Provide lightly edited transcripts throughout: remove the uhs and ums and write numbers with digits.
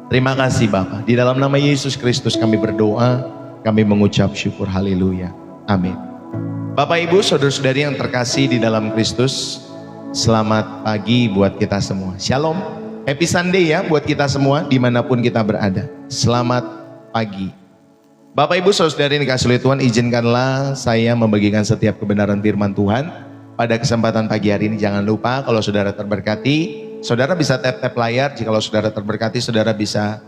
Terima kasih Bapa. Di dalam nama Yesus Kristus kami berdoa, kami mengucap syukur. Haleluya. Amin. Bapak Ibu, saudara-saudari yang terkasih di dalam Kristus, selamat pagi buat kita semua. Shalom. Happy Sunday ya buat kita semua dimanapun kita berada. Selamat pagi. Bapak Ibu saudara-saudari yang dikasihi oleh Tuhan, izinkanlah saya membagikan setiap kebenaran firman Tuhan pada kesempatan pagi hari ini. Jangan lupa kalau saudara terberkati, saudara bisa tap-tap layar. Jika saudara terberkati, saudara bisa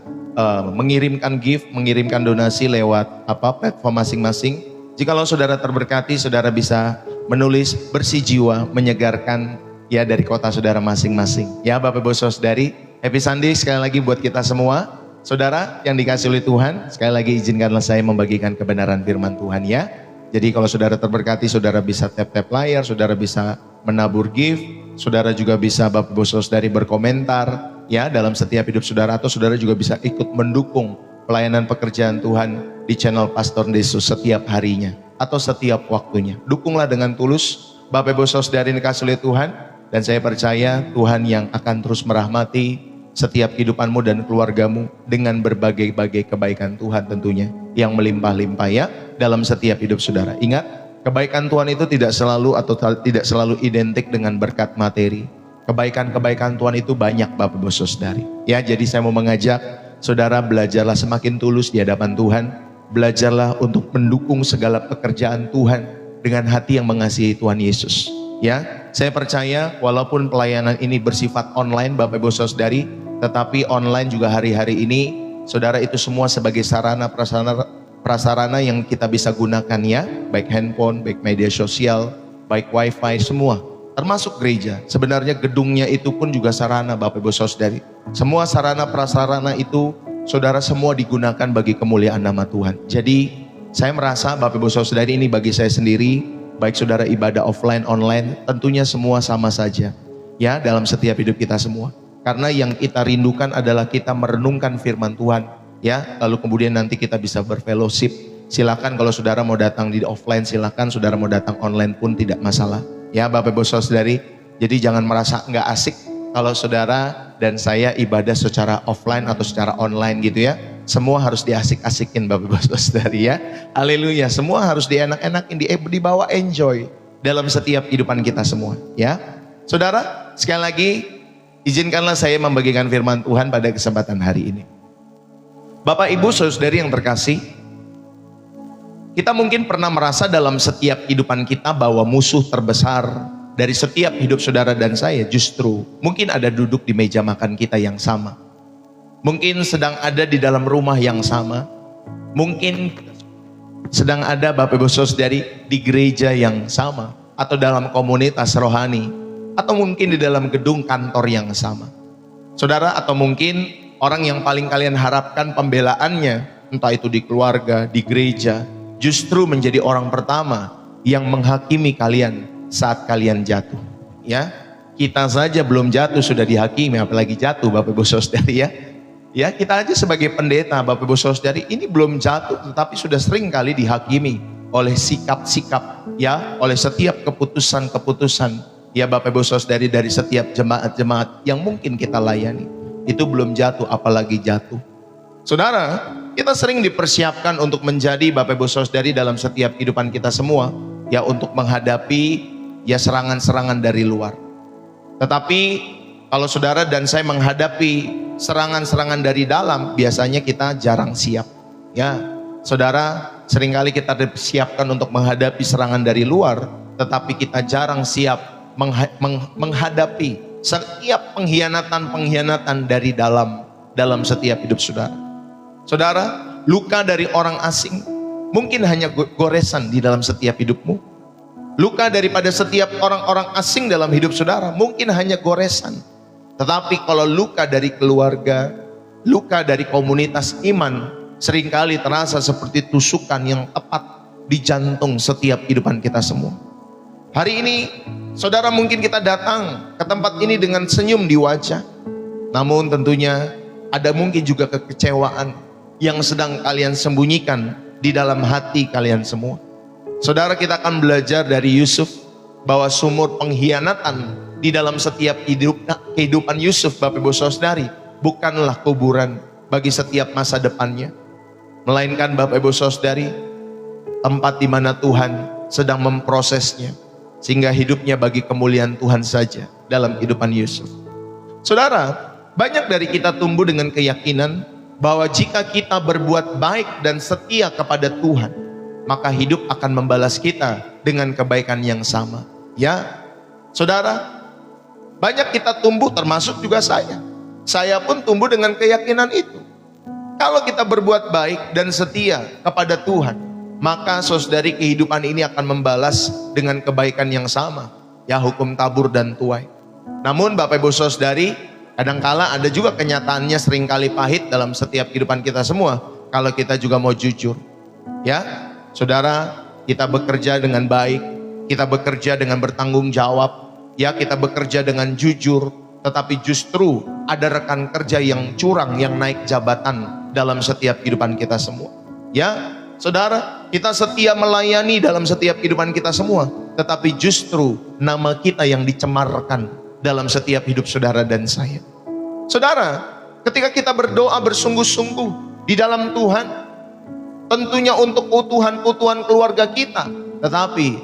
mengirimkan gift, mengirimkan donasi lewat platform masing-masing. Jika saudara terberkati, saudara bisa menulis bersih jiwa, menyegarkan ya dari kota saudara masing-masing. Ya Bapak Ibu saudari, happy Sunday sekali lagi buat kita semua. Saudara yang dikasihi oleh Tuhan, sekali lagi izinkanlah saya membagikan kebenaran firman Tuhan ya. Jadi kalau saudara terberkati, saudara bisa tap-tap layar, saudara bisa menabur gift, saudara juga bisa Bapak Ibu saudari berkomentar ya dalam setiap hidup saudara, atau saudara juga bisa ikut mendukung pelayanan pekerjaan Tuhan di channel Pastor Desus setiap harinya atau setiap waktunya. Dukunglah dengan tulus Bapak Ibu saudari yang dikasihi oleh Tuhan, dan saya percaya Tuhan yang akan terus merahmati setiap kehidupanmu dan keluargamu dengan berbagai-bagai kebaikan Tuhan tentunya yang melimpah-limpah ya dalam setiap hidup saudara. Ingat, kebaikan Tuhan itu tidak selalu identik dengan berkat materi. Kebaikan-kebaikan Tuhan itu banyak Bapak Ibu saudari. Ya, jadi saya mau mengajak saudara, belajarlah semakin tulus di hadapan Tuhan. Belajarlah untuk mendukung segala pekerjaan Tuhan dengan hati yang mengasihi Tuhan Yesus. Ya, saya percaya walaupun pelayanan ini bersifat online Bapak Ibu saudari, tetapi online juga hari-hari ini saudara itu semua sebagai sarana prasarana yang kita bisa gunakan ya, baik handphone, baik media sosial, baik wifi, semua termasuk gereja. Sebenarnya gedungnya itu pun juga sarana Bapak Ibu saudari. Semua sarana prasarana itu saudara semua digunakan bagi kemuliaan nama Tuhan. Jadi saya merasa Bapak Ibu saudari, ini bagi saya sendiri, baik saudara ibadah offline, online, tentunya semua sama saja ya dalam setiap hidup kita semua. Karena yang kita rindukan adalah kita merenungkan firman Tuhan ya, lalu kemudian nanti kita bisa berfellowship. Silakan kalau saudara mau datang di offline, silakan. Saudara mau datang online pun tidak masalah ya Bapak Ibu saudari. Jadi jangan merasa nggak asik kalau saudara dan saya ibadah secara offline atau secara online gitu ya. Semua harus diasik-asikin Bapak Ibu saudari ya. Haleluya, semua harus dienak-enakin, dibawa enjoy dalam setiap kehidupan kita semua ya. Saudara, sekali lagi izinkanlah saya membagikan firman Tuhan pada kesempatan hari ini. Bapak Ibu saudari yang terkasih, kita mungkin pernah merasa dalam setiap kehidupan kita bahwa musuh terbesar dari setiap hidup saudara dan saya justru mungkin ada duduk di meja makan kita yang sama. Mungkin sedang ada di dalam rumah yang sama. Mungkin sedang ada Bapak Ibu saudari di gereja yang sama, atau dalam komunitas rohani, atau mungkin di dalam gedung kantor yang sama. Saudara, atau mungkin orang yang paling kalian harapkan pembelaannya, entah itu di keluarga, di gereja, justru menjadi orang pertama yang menghakimi kalian saat kalian jatuh. Ya, kita saja belum jatuh sudah dihakimi, apalagi jatuh Bapak Ibu saudari ya. Ya, kita aja sebagai pendeta Bapak Ibu saudari ini belum jatuh, tetapi sudah sering kali dihakimi oleh sikap-sikap ya, oleh setiap keputusan-keputusan ya Bapak Ibu saudari dari setiap jemaat-jemaat yang mungkin kita layani. Itu belum jatuh apalagi jatuh. Saudara, kita sering dipersiapkan untuk menjadi Bapak Ibu saudari dalam setiap kehidupan kita semua ya, untuk menghadapi ya serangan-serangan dari luar. Tetapi kalau saudara dan saya menghadapi serangan-serangan dari dalam, biasanya kita jarang siap ya. Saudara, seringkali kita disiapkan untuk menghadapi serangan dari luar, tetapi kita jarang siap menghadapi setiap pengkhianatan dari dalam setiap hidup saudara. Saudara, luka dari orang asing mungkin hanya goresan di dalam setiap hidupmu. Luka daripada setiap orang-orang asing dalam hidup saudara mungkin hanya goresan. Tetapi kalau luka dari keluarga, luka dari komunitas iman, seringkali terasa seperti tusukan yang tepat di jantung setiap kehidupan kita semua. Hari ini saudara, mungkin kita datang ke tempat ini dengan senyum di wajah, namun tentunya ada mungkin juga kekecewaan yang sedang kalian sembunyikan di dalam hati kalian semua. Saudara, kita akan belajar dari Yusuf bahwa sumur pengkhianatan di dalam setiap kehidupan Yusuf, Bapak Ibu saudari, bukanlah kuburan, bagi setiap masa depannya. Melainkan Bapak Ibu Saudari, tempat di mana Tuhan sedang memprosesnya, sehingga hidupnya bagi kemuliaan Tuhan saja dalam kehidupan Yusuf. Saudara, banyak dari kita tumbuh dengan keyakinan bahwa jika kita berbuat baik dan setia kepada Tuhan, maka hidup akan membalas kita dengan kebaikan yang sama. Ya, saudara, banyak kita tumbuh, termasuk juga saya. Saya pun tumbuh dengan keyakinan itu. Kalau kita berbuat baik dan setia kepada Tuhan, maka saudari, kehidupan ini akan membalas dengan kebaikan yang sama. Ya, hukum tabur dan tuai. Namun Bapak Ibu Saudari, kadangkala ada juga kenyataannya seringkali pahit dalam setiap kehidupan kita semua. Kalau kita juga mau jujur. Ya, saudara, kita bekerja dengan baik, kita bekerja dengan bertanggung jawab, ya, kita bekerja dengan jujur, tetapi justru ada rekan kerja yang curang, yang naik jabatan dalam setiap kehidupan kita semua. Ya, saudara, kita setia melayani dalam setiap kehidupan kita semua, tetapi justru nama kita yang dicemarkan dalam setiap hidup saudara dan saya. Saudara, ketika kita berdoa bersungguh-sungguh di dalam Tuhan, tentunya untuk keutuhan keluarga kita, tetapi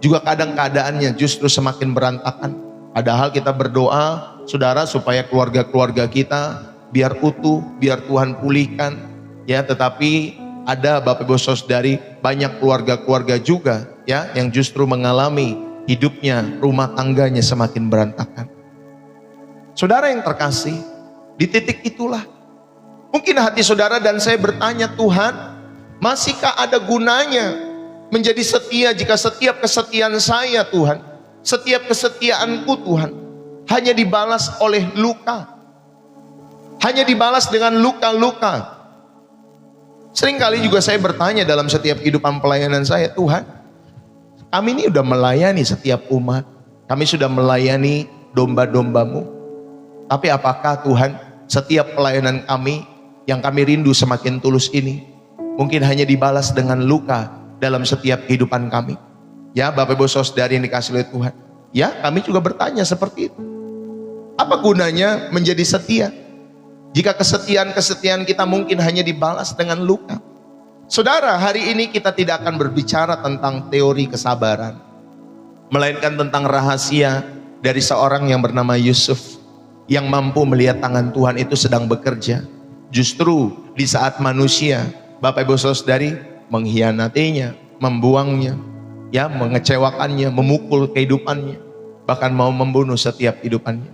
juga kadang keadaannya justru semakin berantakan. Padahal kita berdoa, saudara, supaya keluarga-keluarga kita biar utuh, biar Tuhan pulihkan, ya, tetapi ada Bapak Ibu Saudari, banyak keluarga-keluarga juga, ya, yang justru mengalami hidupnya, rumah tangganya semakin berantakan. Saudara yang terkasih, di titik itulah mungkin hati saudara dan saya bertanya, Tuhan, masihkah ada gunanya menjadi setia jika setiap kesetiaan saya, Tuhan, setiap kesetiaanku, Tuhan, hanya dibalas oleh luka, hanya dibalas dengan luka-luka. Seringkali juga saya bertanya dalam setiap kehidupan pelayanan saya, Tuhan, kami ini sudah melayani setiap umat, kami sudah melayani domba-dombamu, tapi apakah Tuhan setiap pelayanan kami yang kami rindu semakin tulus ini mungkin hanya dibalas dengan luka dalam setiap kehidupan kami? Ya, Bapak Ibu Saudari yang dikasihi oleh Tuhan, ya, kami juga bertanya seperti itu. Apa gunanya menjadi setia jika kesetiaan-kesetiaan kita mungkin hanya dibalas dengan luka? Saudara, hari ini kita tidak akan berbicara tentang teori kesabaran, melainkan tentang rahasia dari seorang yang bernama Yusuf, yang mampu melihat tangan Tuhan itu sedang bekerja. Justru di saat manusia, Bapak Ibu Saudari, mengkhianatinya, membuangnya, ya, mengecewakannya, memukul kehidupannya, bahkan mau membunuh setiap kehidupannya.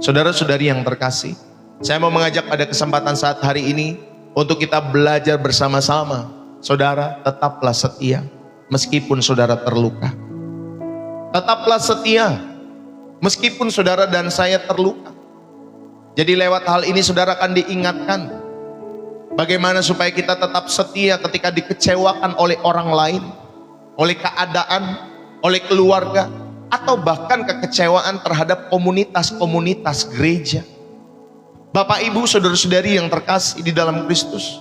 Saudara-saudari yang terkasih, saya mau mengajak pada kesempatan saat hari ini untuk kita belajar bersama-sama. Saudara, tetaplah setia meskipun saudara terluka. Tetaplah setia meskipun saudara dan saya terluka. Jadi lewat hal ini saudara akan diingatkan bagaimana supaya kita tetap setia ketika dikecewakan oleh orang lain, oleh keadaan, oleh keluarga, atau bahkan kekecewaan terhadap komunitas-komunitas gereja. Bapak Ibu, saudara-saudari yang terkasih di dalam Kristus,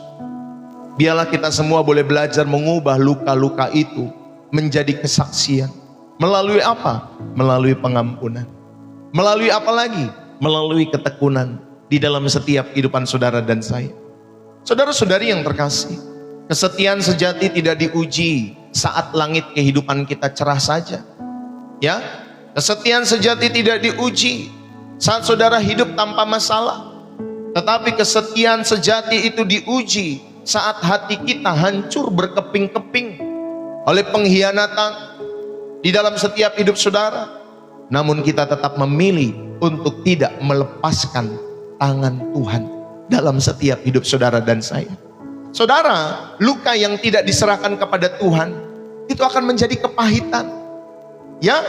biarlah kita semua boleh belajar mengubah luka-luka itu menjadi kesaksian. Melalui apa? Melalui pengampunan. Melalui apa lagi? Melalui ketekunan di dalam setiap kehidupan saudara dan saya. Saudara-saudari yang terkasih, kesetiaan sejati tidak diuji saat langit kehidupan kita cerah saja. Ya, kesetiaan sejati tidak diuji saat saudara hidup tanpa masalah. Tetapi kesetiaan sejati itu diuji saat hati kita hancur berkeping-keping oleh pengkhianatan di dalam setiap hidup saudara. Namun kita tetap memilih untuk tidak melepaskan tangan Tuhan dalam setiap hidup saudara dan saya. Saudara, luka yang tidak diserahkan kepada Tuhan itu akan menjadi kepahitan. Ya,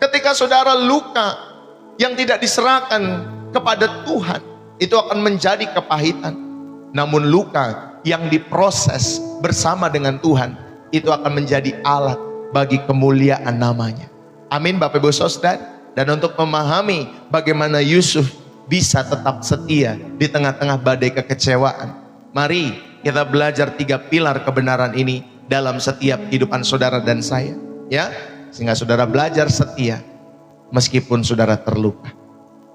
ketika saudara luka yang tidak diserahkan kepada Tuhan, itu akan menjadi kepahitan. Namun luka yang diproses bersama dengan Tuhan, itu akan menjadi alat bagi kemuliaan namanya. Amin Bapak Ibu Saudara. Dan untuk memahami bagaimana Yusuf bisa tetap setia di tengah-tengah badai kekecewaan, mari kita belajar 3 pilar kebenaran ini dalam setiap kehidupan saudara dan saya, ya, sehingga saudara belajar setia meskipun saudara terluka.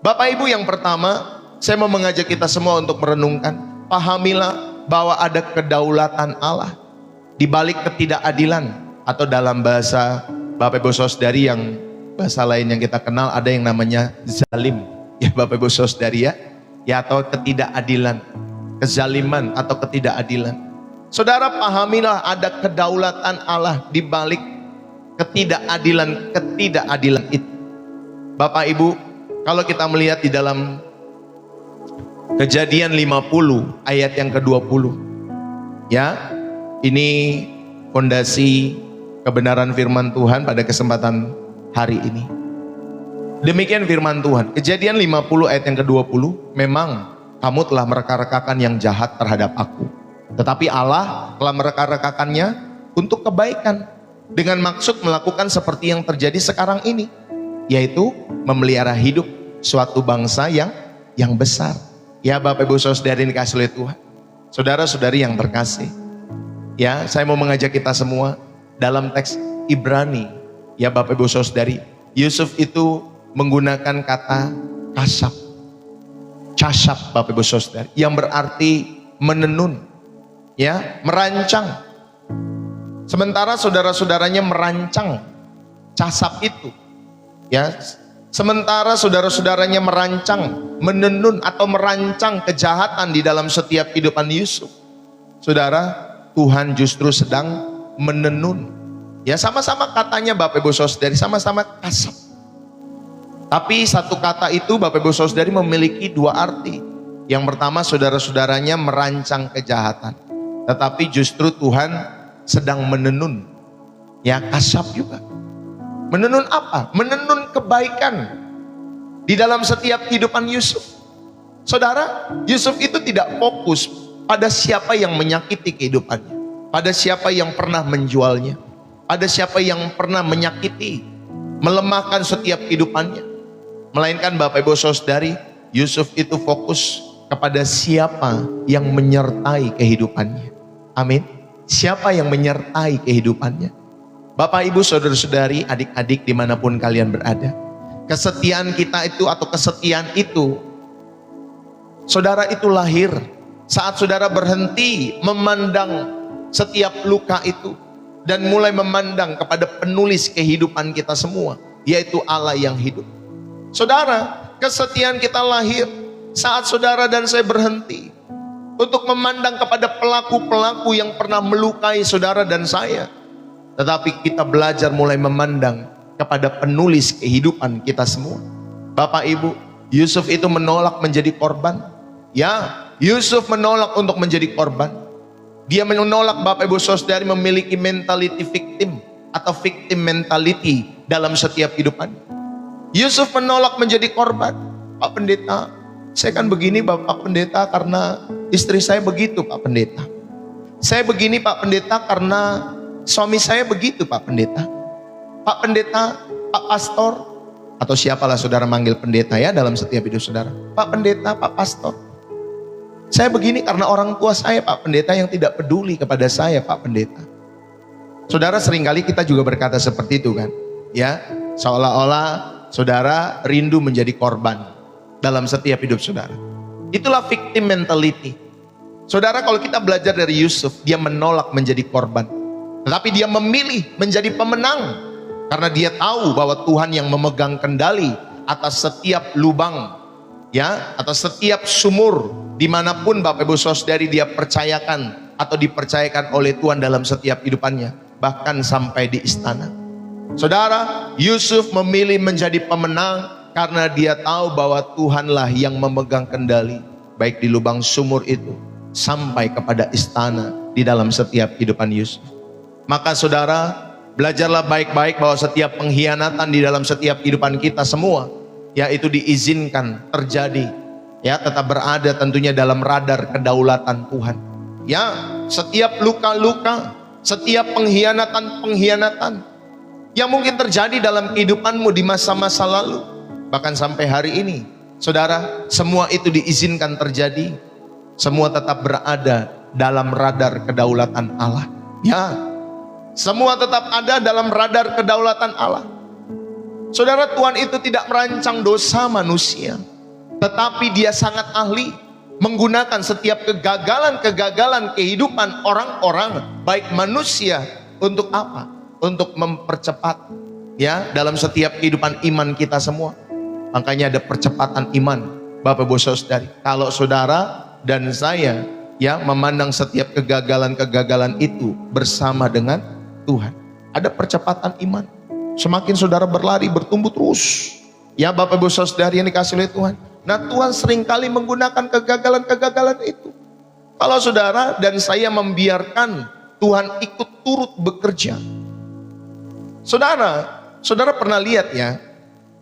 Bapak Ibu, yang pertama, saya mau mengajak kita semua untuk merenungkan pahamilah bahwa ada kedaulatan Allah di balik ketidakadilan, atau dalam bahasa Bapak Ibu Saudari yang bahasa lain yang kita kenal ada yang namanya zalim. Ya Bapak Ibu Saudari ya atau ketidakadilan, kezaliman atau ketidakadilan. Saudara pahamilah ada kedaulatan Allah di balik ketidakadilan itu. Bapak Ibu, kalau kita melihat di dalam Kejadian 50 ayat yang ke-20, ya, ini fondasi kebenaran firman Tuhan pada kesempatan hari ini. Demikian firman Tuhan. Kejadian 50 ayat yang ke-20, memang kamu telah mereka-rekakan yang jahat terhadap aku, tetapi Allah telah mereka-rekakannya untuk kebaikan, dengan maksud melakukan seperti yang terjadi sekarang ini, yaitu memelihara hidup suatu bangsa yang besar. Ya Bapak Ibu Saudari dikasih oleh Tuhan, saudara-saudari yang terkasih, ya saya mau mengajak kita semua dalam teks Ibrani. Ya Bapak Ibu Saudari, Yusuf itu menggunakan kata kasab, casab Bapak Ibu Saudari, yang berarti menenun, ya, merancang. Sementara saudara-saudaranya merancang casab itu, ya. Sementara saudara-saudaranya merancang, menenun atau merancang kejahatan di dalam setiap kehidupan Yusuf. Saudara, Tuhan justru sedang menenun. Ya sama-sama katanya Bapak Ibu Saudari, sama-sama kasab. Tapi satu kata itu Bapak Ibu Saudari memiliki dua arti. Yang pertama, saudara-saudaranya merancang kejahatan, tetapi justru Tuhan sedang menenun. Ya kasab juga. Menenun apa? Menenun kebaikan di dalam setiap kehidupan Yusuf. Saudara, Yusuf itu tidak fokus pada siapa yang menyakiti kehidupannya, pada siapa yang pernah menjualnya, pada siapa yang pernah menyakiti, melemahkan setiap kehidupannya. Melainkan Bapak Ibu Saudari, Yusuf itu fokus kepada siapa yang menyertai kehidupannya. Amin. Siapa yang menyertai kehidupannya. Bapak Ibu Saudara-saudari, adik-adik dimanapun kalian berada, kesetiaan kita itu atau kesetiaan itu, saudara, itu lahir saat saudara berhenti memandang setiap luka itu dan mulai memandang kepada penulis kehidupan kita semua, yaitu Allah yang hidup. Saudara, kesetiaan kita lahir saat saudara dan saya berhenti untuk memandang kepada pelaku-pelaku yang pernah melukai saudara dan saya, tetapi kita belajar mulai memandang kepada penulis kehidupan kita semua. Bapak Ibu, Yusuf itu menolak menjadi korban. Ya, Yusuf menolak untuk menjadi korban. Dia menolak Bapak Ibu Saudari memiliki mentality victim atau victim mentality dalam setiap kehidupan. Yusuf menolak menjadi korban. Pak Pendeta, saya kan begini Bapak Pendeta karena istri saya begitu Pak Pendeta. Saya begini Pak Pendeta karena suami saya begitu Pak Pendeta. Pak Pendeta, Pak Pastor, atau siapalah saudara manggil pendeta ya dalam setiap hidup saudara. Pak Pendeta, Pak Pastor, saya begini karena orang tua saya Pak Pendeta yang tidak peduli kepada saya Pak Pendeta. Saudara, seringkali kita juga berkata seperti itu kan, ya, seolah-olah saudara rindu menjadi korban dalam setiap hidup saudara. Itulah victim mentality. Saudara, kalau kita belajar dari Yusuf, dia menolak menjadi korban, tetapi dia memilih menjadi pemenang. Karena dia tahu bahwa Tuhan yang memegang kendali atas setiap lubang, ya, atas setiap sumur, dimanapun Bapak Ibu Saudari dia percayakan atau dipercayakan oleh Tuhan dalam setiap kehidupannya, bahkan sampai di istana. Saudara, Yusuf memilih menjadi pemenang karena dia tahu bahwa Tuhanlah yang memegang kendali, baik di lubang sumur itu sampai kepada istana di dalam setiap kehidupan Yusuf. Maka saudara, belajarlah baik-baik bahwa setiap pengkhianatan di dalam setiap kehidupan kita semua, yaitu diizinkan terjadi, ya, tetap berada tentunya dalam radar kedaulatan Tuhan. Ya, setiap luka-luka, setiap pengkhianatan yang mungkin terjadi dalam kehidupanmu di masa-masa lalu, bahkan sampai hari ini, saudara, semua itu diizinkan terjadi. Semua tetap berada dalam radar kedaulatan Allah. Ya, semua tetap ada dalam radar kedaulatan Allah. Saudara, Tuhan itu tidak merancang dosa manusia, tetapi dia sangat ahli menggunakan setiap kegagalan-kegagalan kehidupan orang-orang, baik manusia, untuk apa? Untuk mempercepat ya dalam setiap kehidupan iman kita semua. Makanya ada percepatan iman, Bapak Ibu Saudari. Kalau saudara dan saya ya memandang setiap kegagalan-kegagalan itu bersama dengan Tuhan, ada percepatan iman. Semakin saudara berlari, bertumbuh terus. Ya Bapak Ibu Saudari yang dikasih oleh Tuhan. Nah, Tuhan seringkali menggunakan kegagalan-kegagalan itu. Kalau saudara dan saya membiarkan Tuhan ikut turut bekerja. Saudara pernah lihat ya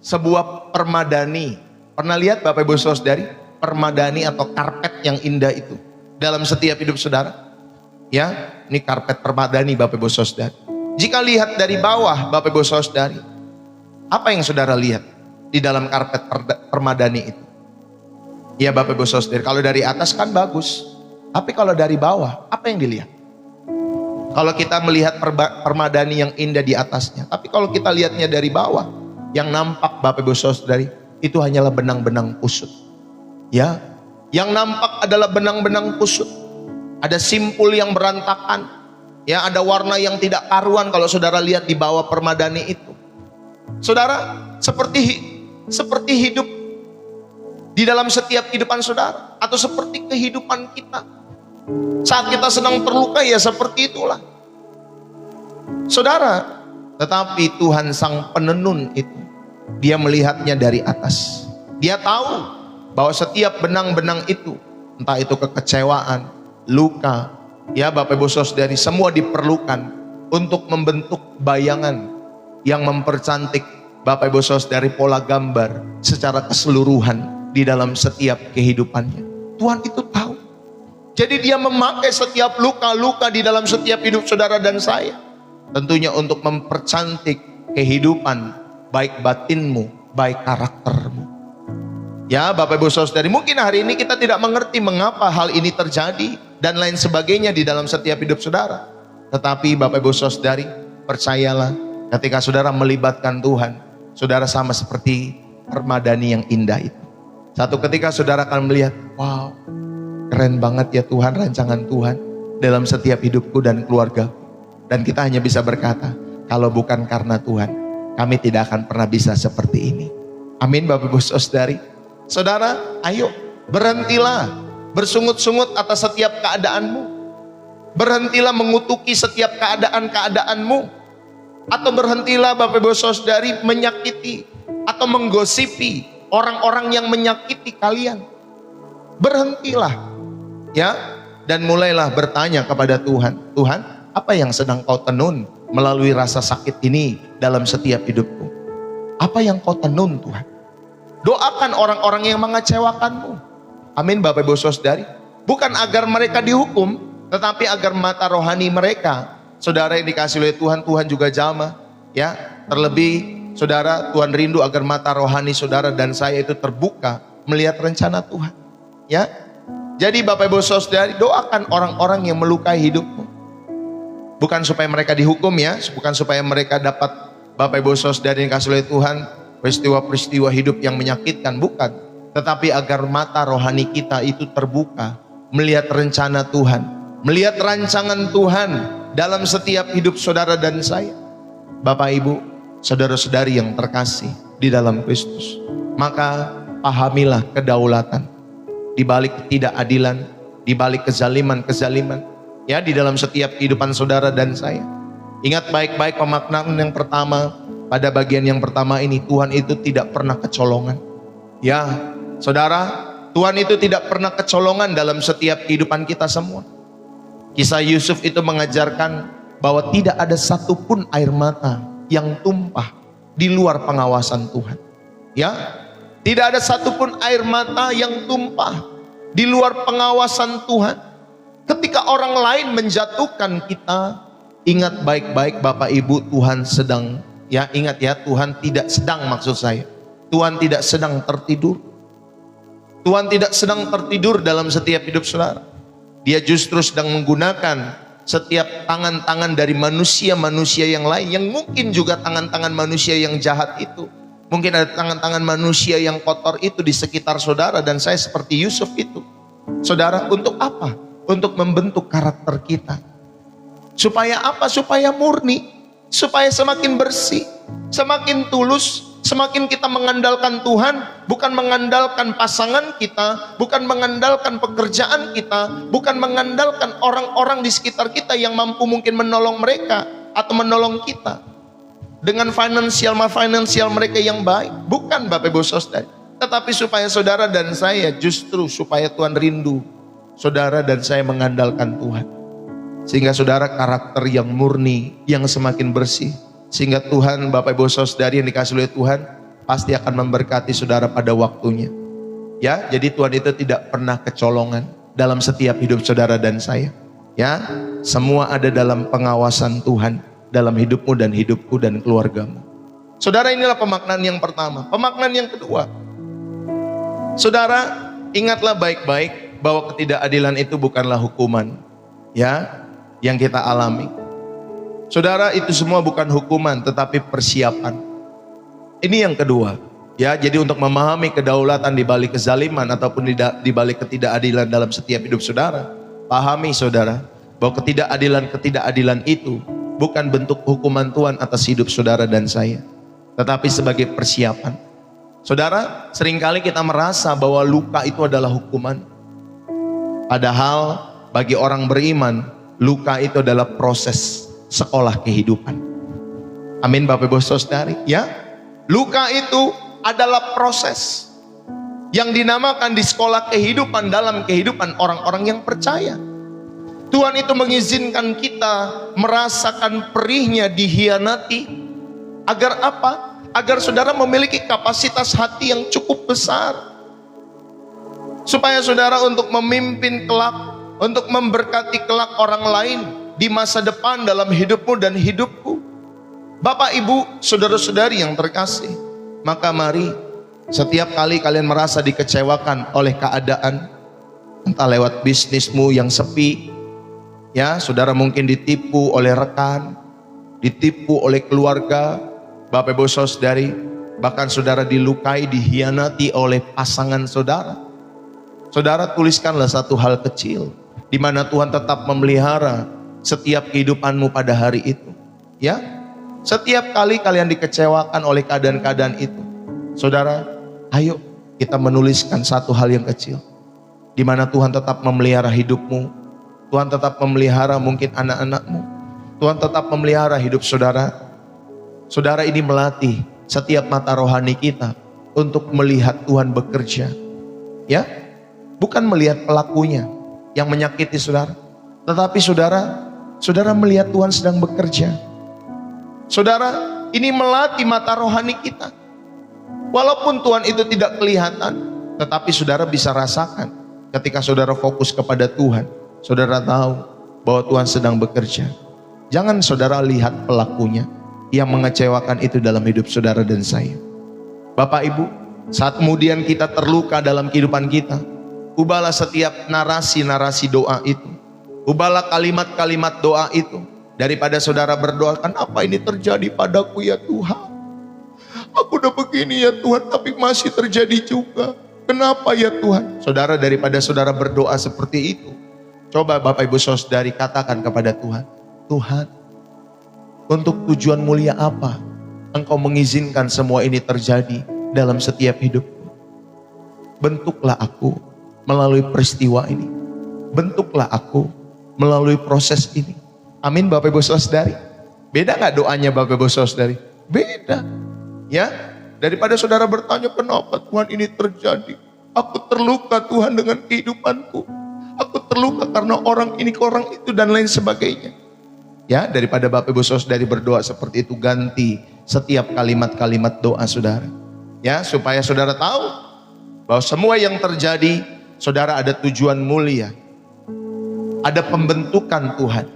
sebuah permadani. Pernah lihat Bapak Ibu Saudari permadani atau karpet yang indah itu dalam setiap hidup saudara? Ya, ini karpet permadani Bapak Ibu Saudari. Jika lihat dari bawah Bapak Ibu Saudari, apa yang saudara lihat di dalam karpet permadani itu? Ya Bapak Ibu Saudari, kalau dari atas kan bagus. Tapi kalau dari bawah, apa yang dilihat? Kalau kita melihat permadani yang indah di atasnya, tapi kalau kita lihatnya dari bawah, yang nampak Bapak Ibu Saudari, itu hanyalah benang-benang kusut. Ya, yang nampak adalah benang-benang kusut. Ada simpul yang berantakan. Ya, ada warna yang tidak karuan kalau saudara lihat di bawah permadani itu. Saudara, seperti hidup di dalam setiap kehidupan saudara, atau seperti kehidupan kita. Saat kita sedang terluka ya seperti itulah. Saudara, tetapi Tuhan sang penenun itu, dia melihatnya dari atas. Dia tahu bahwa setiap benang-benang itu, entah itu kekecewaan, luka, ya Bapak Ibu Saudari, semua diperlukan untuk membentuk bayangan yang mempercantik Bapak Ibu Saudari pola gambar secara keseluruhan di dalam setiap kehidupannya. Tuhan itu tahu. Jadi dia memakai setiap luka-luka di dalam setiap hidup saudara dan saya. Tentunya untuk mempercantik kehidupan, baik batinmu, baik karaktermu. Ya Bapak Ibu Saudari, mungkin hari ini kita tidak mengerti mengapa hal ini terjadi dan lain sebagainya di dalam setiap hidup saudara. Tetapi Bapak Ibu Saudari, percayalah, ketika saudara melibatkan Tuhan, saudara sama seperti permadani yang indah itu. Satu ketika saudara akan melihat, wow, keren banget ya Tuhan, rancangan Tuhan dalam setiap hidupku dan keluarga. Dan kita hanya bisa berkata, kalau bukan karena Tuhan, kami tidak akan pernah bisa seperti ini. Amin Bapak Ibu Saudari. Saudara, ayo berhentilah bersungut-sungut atas setiap keadaanmu. Berhentilah mengutuki setiap keadaan-keadaanmu. Atau berhentilah Bapak Ibu Saudari menyakiti atau menggosipi orang-orang yang menyakiti kalian. Berhentilah ya, dan mulailah bertanya kepada Tuhan. Tuhan, apa yang sedang kau tenun melalui rasa sakit ini dalam setiap hidupku? Apa yang kau tenun Tuhan? Doakan orang-orang yang mengecewakanmu. Amin Bapak Ibu Saudari. Bukan agar mereka dihukum, tetapi agar mata rohani mereka, saudara yang dikasih oleh Tuhan, Tuhan juga jamah ya. Terlebih saudara, Tuhan rindu agar mata rohani saudara dan saya itu terbuka melihat rencana Tuhan. Ya, jadi Bapak Ibu Saudari, doakan orang-orang yang melukai hidupmu. Bukan supaya mereka dihukum ya, bukan supaya mereka dapat Bapak Ibu Saudari yang dikasih oleh Tuhan peristiwa-peristiwa hidup yang menyakitkan, bukan. Tetapi agar mata rohani kita itu terbuka melihat rencana Tuhan, melihat rancangan Tuhan dalam setiap hidup saudara dan saya. Bapak Ibu, saudara-saudari yang terkasih di dalam Kristus, maka pahamilah kedaulatan di balik ketidakadilan, di balik kezaliman-kezaliman ya di dalam setiap kehidupan saudara dan saya. Ingat baik-baik pemaknaan yang pertama, pada bagian yang pertama ini, Tuhan itu tidak pernah kecolongan. Ya, saudara, Tuhan itu tidak pernah kecolongan dalam setiap kehidupan kita semua. Kisah Yusuf itu mengajarkan bahwa tidak ada satupun air mata yang tumpah di luar pengawasan Tuhan. Ya, tidak ada satupun air mata yang tumpah di luar pengawasan Tuhan. Ketika orang lain menjatuhkan kita, ingat baik-baik Bapak Ibu, Tuhan sedang, ya ingat ya, Tuhan tidak sedang, maksud saya, Tuhan tidak sedang tertidur. Tuhan tidak sedang tertidur dalam setiap hidup saudara. Dia justru sedang menggunakan setiap tangan-tangan dari manusia-manusia yang lain, yang mungkin juga tangan-tangan manusia yang jahat itu. Mungkin ada tangan-tangan manusia yang kotor itu di sekitar saudara dan saya seperti Yusuf itu. Saudara, untuk apa? Untuk membentuk karakter kita. Supaya apa? Supaya murni, supaya semakin bersih, semakin tulus, semakin kita mengandalkan Tuhan, bukan mengandalkan pasangan kita, bukan mengandalkan pekerjaan kita, bukan mengandalkan orang-orang di sekitar kita yang mampu mungkin menolong mereka atau menolong kita dengan finansial mereka yang baik. Bukan Bapak Ibu Saudara, tetapi supaya saudara dan saya, justru supaya Tuhan rindu saudara dan saya mengandalkan Tuhan. Sehingga saudara karakter yang murni, yang semakin bersih. Sehingga Tuhan, Bapak Ibu Saudari yang dikasih oleh Tuhan, pasti akan memberkati saudara pada waktunya. Ya, jadi Tuhan itu tidak pernah kecolongan dalam setiap hidup saudara dan saya. Ya, semua ada dalam pengawasan Tuhan dalam hidupmu dan hidupku dan keluargamu. Saudara, inilah pemaknaan yang pertama. Pemaknaan yang kedua, saudara, ingatlah baik-baik bahwa ketidakadilan itu bukanlah hukuman, ya, yang kita alami. Saudara, itu semua bukan hukuman tetapi persiapan. Ini yang kedua, ya. Jadi untuk memahami kedaulatan di balik kezaliman ataupun di balik ketidakadilan dalam setiap hidup saudara, pahami saudara bahwa ketidakadilan itu bukan bentuk hukuman Tuhan atas hidup saudara dan saya, tetapi sebagai persiapan. Saudara, seringkali kita merasa bahwa luka itu adalah hukuman. Padahal bagi orang beriman, luka itu adalah proses sekolah kehidupan. Amin Bapak Ibu Saudari, ya. Luka itu adalah proses yang dinamakan di sekolah kehidupan dalam kehidupan orang-orang yang percaya. Tuhan itu mengizinkan kita merasakan perihnya dihianati. Agar apa? Agar saudara memiliki kapasitas hati yang cukup besar. Supaya saudara untuk memimpin kelak, untuk memberkati kelak orang lain di masa depan dalam hidupmu dan hidupku. Bapak, Ibu, saudara-saudari yang terkasih, maka mari setiap kali kalian merasa dikecewakan oleh keadaan, entah lewat bisnismu yang sepi, ya, saudara mungkin ditipu oleh rekan, ditipu oleh keluarga, Bapak Ibu Saudari, bahkan saudara dilukai, dihianati oleh pasangan saudara. Saudara, tuliskanlah satu hal kecil di mana Tuhan tetap memelihara setiap kehidupanmu pada hari itu. Ya, setiap kali kalian dikecewakan oleh keadaan-keadaan itu, saudara, ayo kita menuliskan satu hal yang kecil di mana Tuhan tetap memelihara hidupmu. Tuhan tetap memelihara mungkin anak-anakmu. Tuhan tetap memelihara hidup saudara. Saudara, ini melatih setiap mata rohani kita untuk melihat Tuhan bekerja. Ya, bukan melihat pelakunya yang menyakiti saudara, tetapi saudara melihat Tuhan sedang bekerja. Saudara, ini melatih mata rohani kita. Walaupun Tuhan itu tidak kelihatan, tetapi saudara bisa rasakan ketika saudara fokus kepada Tuhan. Saudara tahu bahwa Tuhan sedang bekerja. Jangan saudara lihat pelakunya yang mengecewakan itu dalam hidup saudara dan saya. Bapak Ibu, saat kemudian kita terluka dalam kehidupan kita, ubahlah setiap narasi-narasi doa itu. Ubahlah kalimat-kalimat doa itu. Daripada saudara berdoa, kenapa ini terjadi padaku ya Tuhan? Aku udah begini ya Tuhan, tapi masih terjadi juga. Kenapa ya Tuhan? Saudara, daripada saudara berdoa seperti itu, coba Bapak Ibu Saudari katakan kepada Tuhan, Tuhan, untuk tujuan mulia apa Engkau mengizinkan semua ini terjadi dalam setiap hidupku? Bentuklah aku melalui peristiwa ini. Bentuklah aku melalui proses ini. Amin Bapak Ibu Saudari. Beda gak doanya Bapak Ibu Saudari? Beda. Ya, daripada saudara bertanya kenapa Tuhan ini terjadi. Aku terluka Tuhan dengan kehidupanku. Aku terluka karena orang ini, orang itu dan lain sebagainya. Ya, daripada Bapak Ibu Saudari berdoa seperti itu, ganti setiap kalimat-kalimat doa saudara. Ya, supaya saudara tahu bahwa semua yang terjadi, saudara ada tujuan mulia. Ada pembentukan Tuhan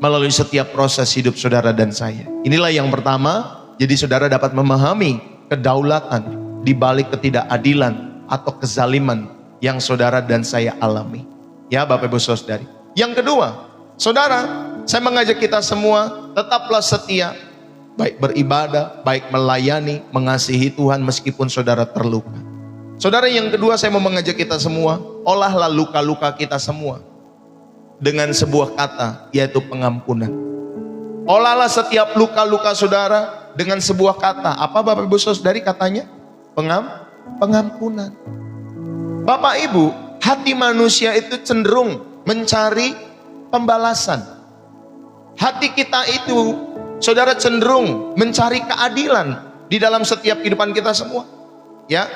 melalui setiap proses hidup saudara dan saya. Inilah yang pertama, jadi saudara dapat memahami kedaulatan di balik ketidakadilan atau kezaliman yang saudara dan saya alami. Ya Bapak Ibu Saudari. Yang kedua, saudara, saya mengajak kita semua tetaplah setia, baik beribadah, baik melayani, mengasihi Tuhan meskipun saudara terluka. Saudara, yang kedua saya mau mengajak kita semua, olahlah luka-luka kita semua dengan sebuah kata, yaitu pengampunan. Olahlah setiap luka-luka saudara dengan sebuah kata. Apa Bapak Ibu Saudari katanya? Pengampunan. Bapak Ibu, hati manusia itu cenderung mencari pembalasan. Hati kita itu, saudara, cenderung mencari keadilan di dalam setiap kehidupan kita semua. Ya,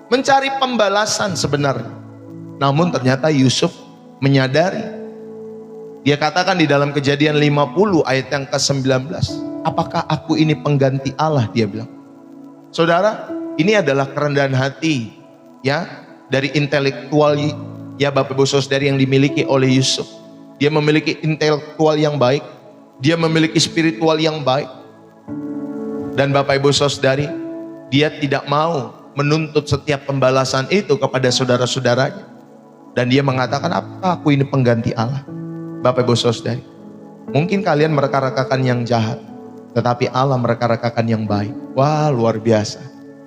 mencari pembalasan sebenarnya. Namun ternyata Yusuf menyadari. Dia katakan di dalam Kejadian 50 ayat yang ke-19, apakah aku ini pengganti Allah, dia bilang. Saudara, ini adalah kerendahan hati ya dari intelektual ya Bapak Ibu Saudari yang dimiliki oleh Yusuf. Dia memiliki intelektual yang baik, dia memiliki spiritual yang baik. Dan Bapak Ibu Saudari, dia tidak mau menuntut setiap pembalasan itu kepada saudara-saudaranya. Dan dia mengatakan, apakah aku ini pengganti Allah? Bapak Ibu Saudari, mungkin kalian mereka-rekakan yang jahat, tetapi Allah mereka-rekakan yang baik. Wah, luar biasa.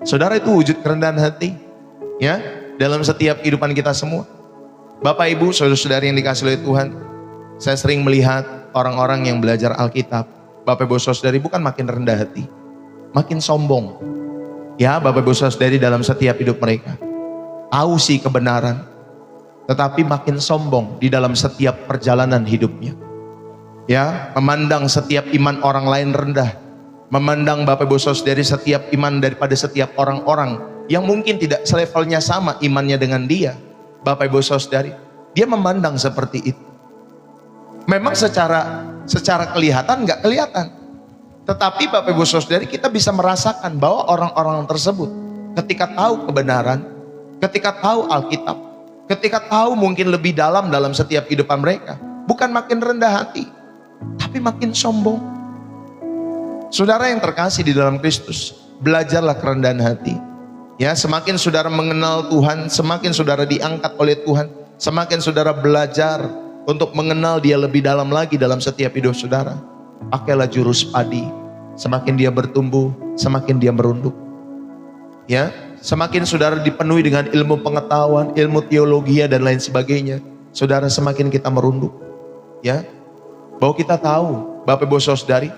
Saudara, itu wujud kerendahan hati ya dalam setiap kehidupan kita semua. Bapak Ibu, saudara-saudari yang dikasihi oleh Tuhan, saya sering melihat orang-orang yang belajar Alkitab, Bapak Ibu Saudari, bukan makin rendah hati, makin sombong. Ya, Bapak Ibu Saudari, dalam setiap hidup mereka tahu sih kebenaran, tetapi makin sombong di dalam setiap perjalanan hidupnya. Ya, memandang setiap iman orang lain rendah, memandang Bapak Ibu Saudari setiap iman daripada setiap orang-orang yang mungkin tidak selevelnya sama imannya dengan dia. Bapak Ibu Saudari, dia memandang seperti itu. Memang secara kelihatan nggak kelihatan, tetapi Bapak Ibu Saudari, kita bisa merasakan bahwa orang-orang tersebut ketika tahu kebenaran, ketika tahu Alkitab, ketika tahu mungkin lebih dalam setiap kehidupan mereka, bukan makin rendah hati, tapi makin sombong. Saudara yang terkasih di dalam Kristus, belajarlah kerendahan hati. Ya, semakin saudara mengenal Tuhan, semakin saudara diangkat oleh Tuhan, semakin saudara belajar untuk mengenal Dia lebih dalam lagi dalam setiap hidup saudara. Pakailah jurus padi, semakin dia bertumbuh, semakin dia merunduk. Ya, semakin saudara dipenuhi dengan ilmu pengetahuan, ilmu teologi dan lain sebagainya, saudara semakin kita merunduk. Ya, bahwa kita tahu, Bapak Ibu Saudari,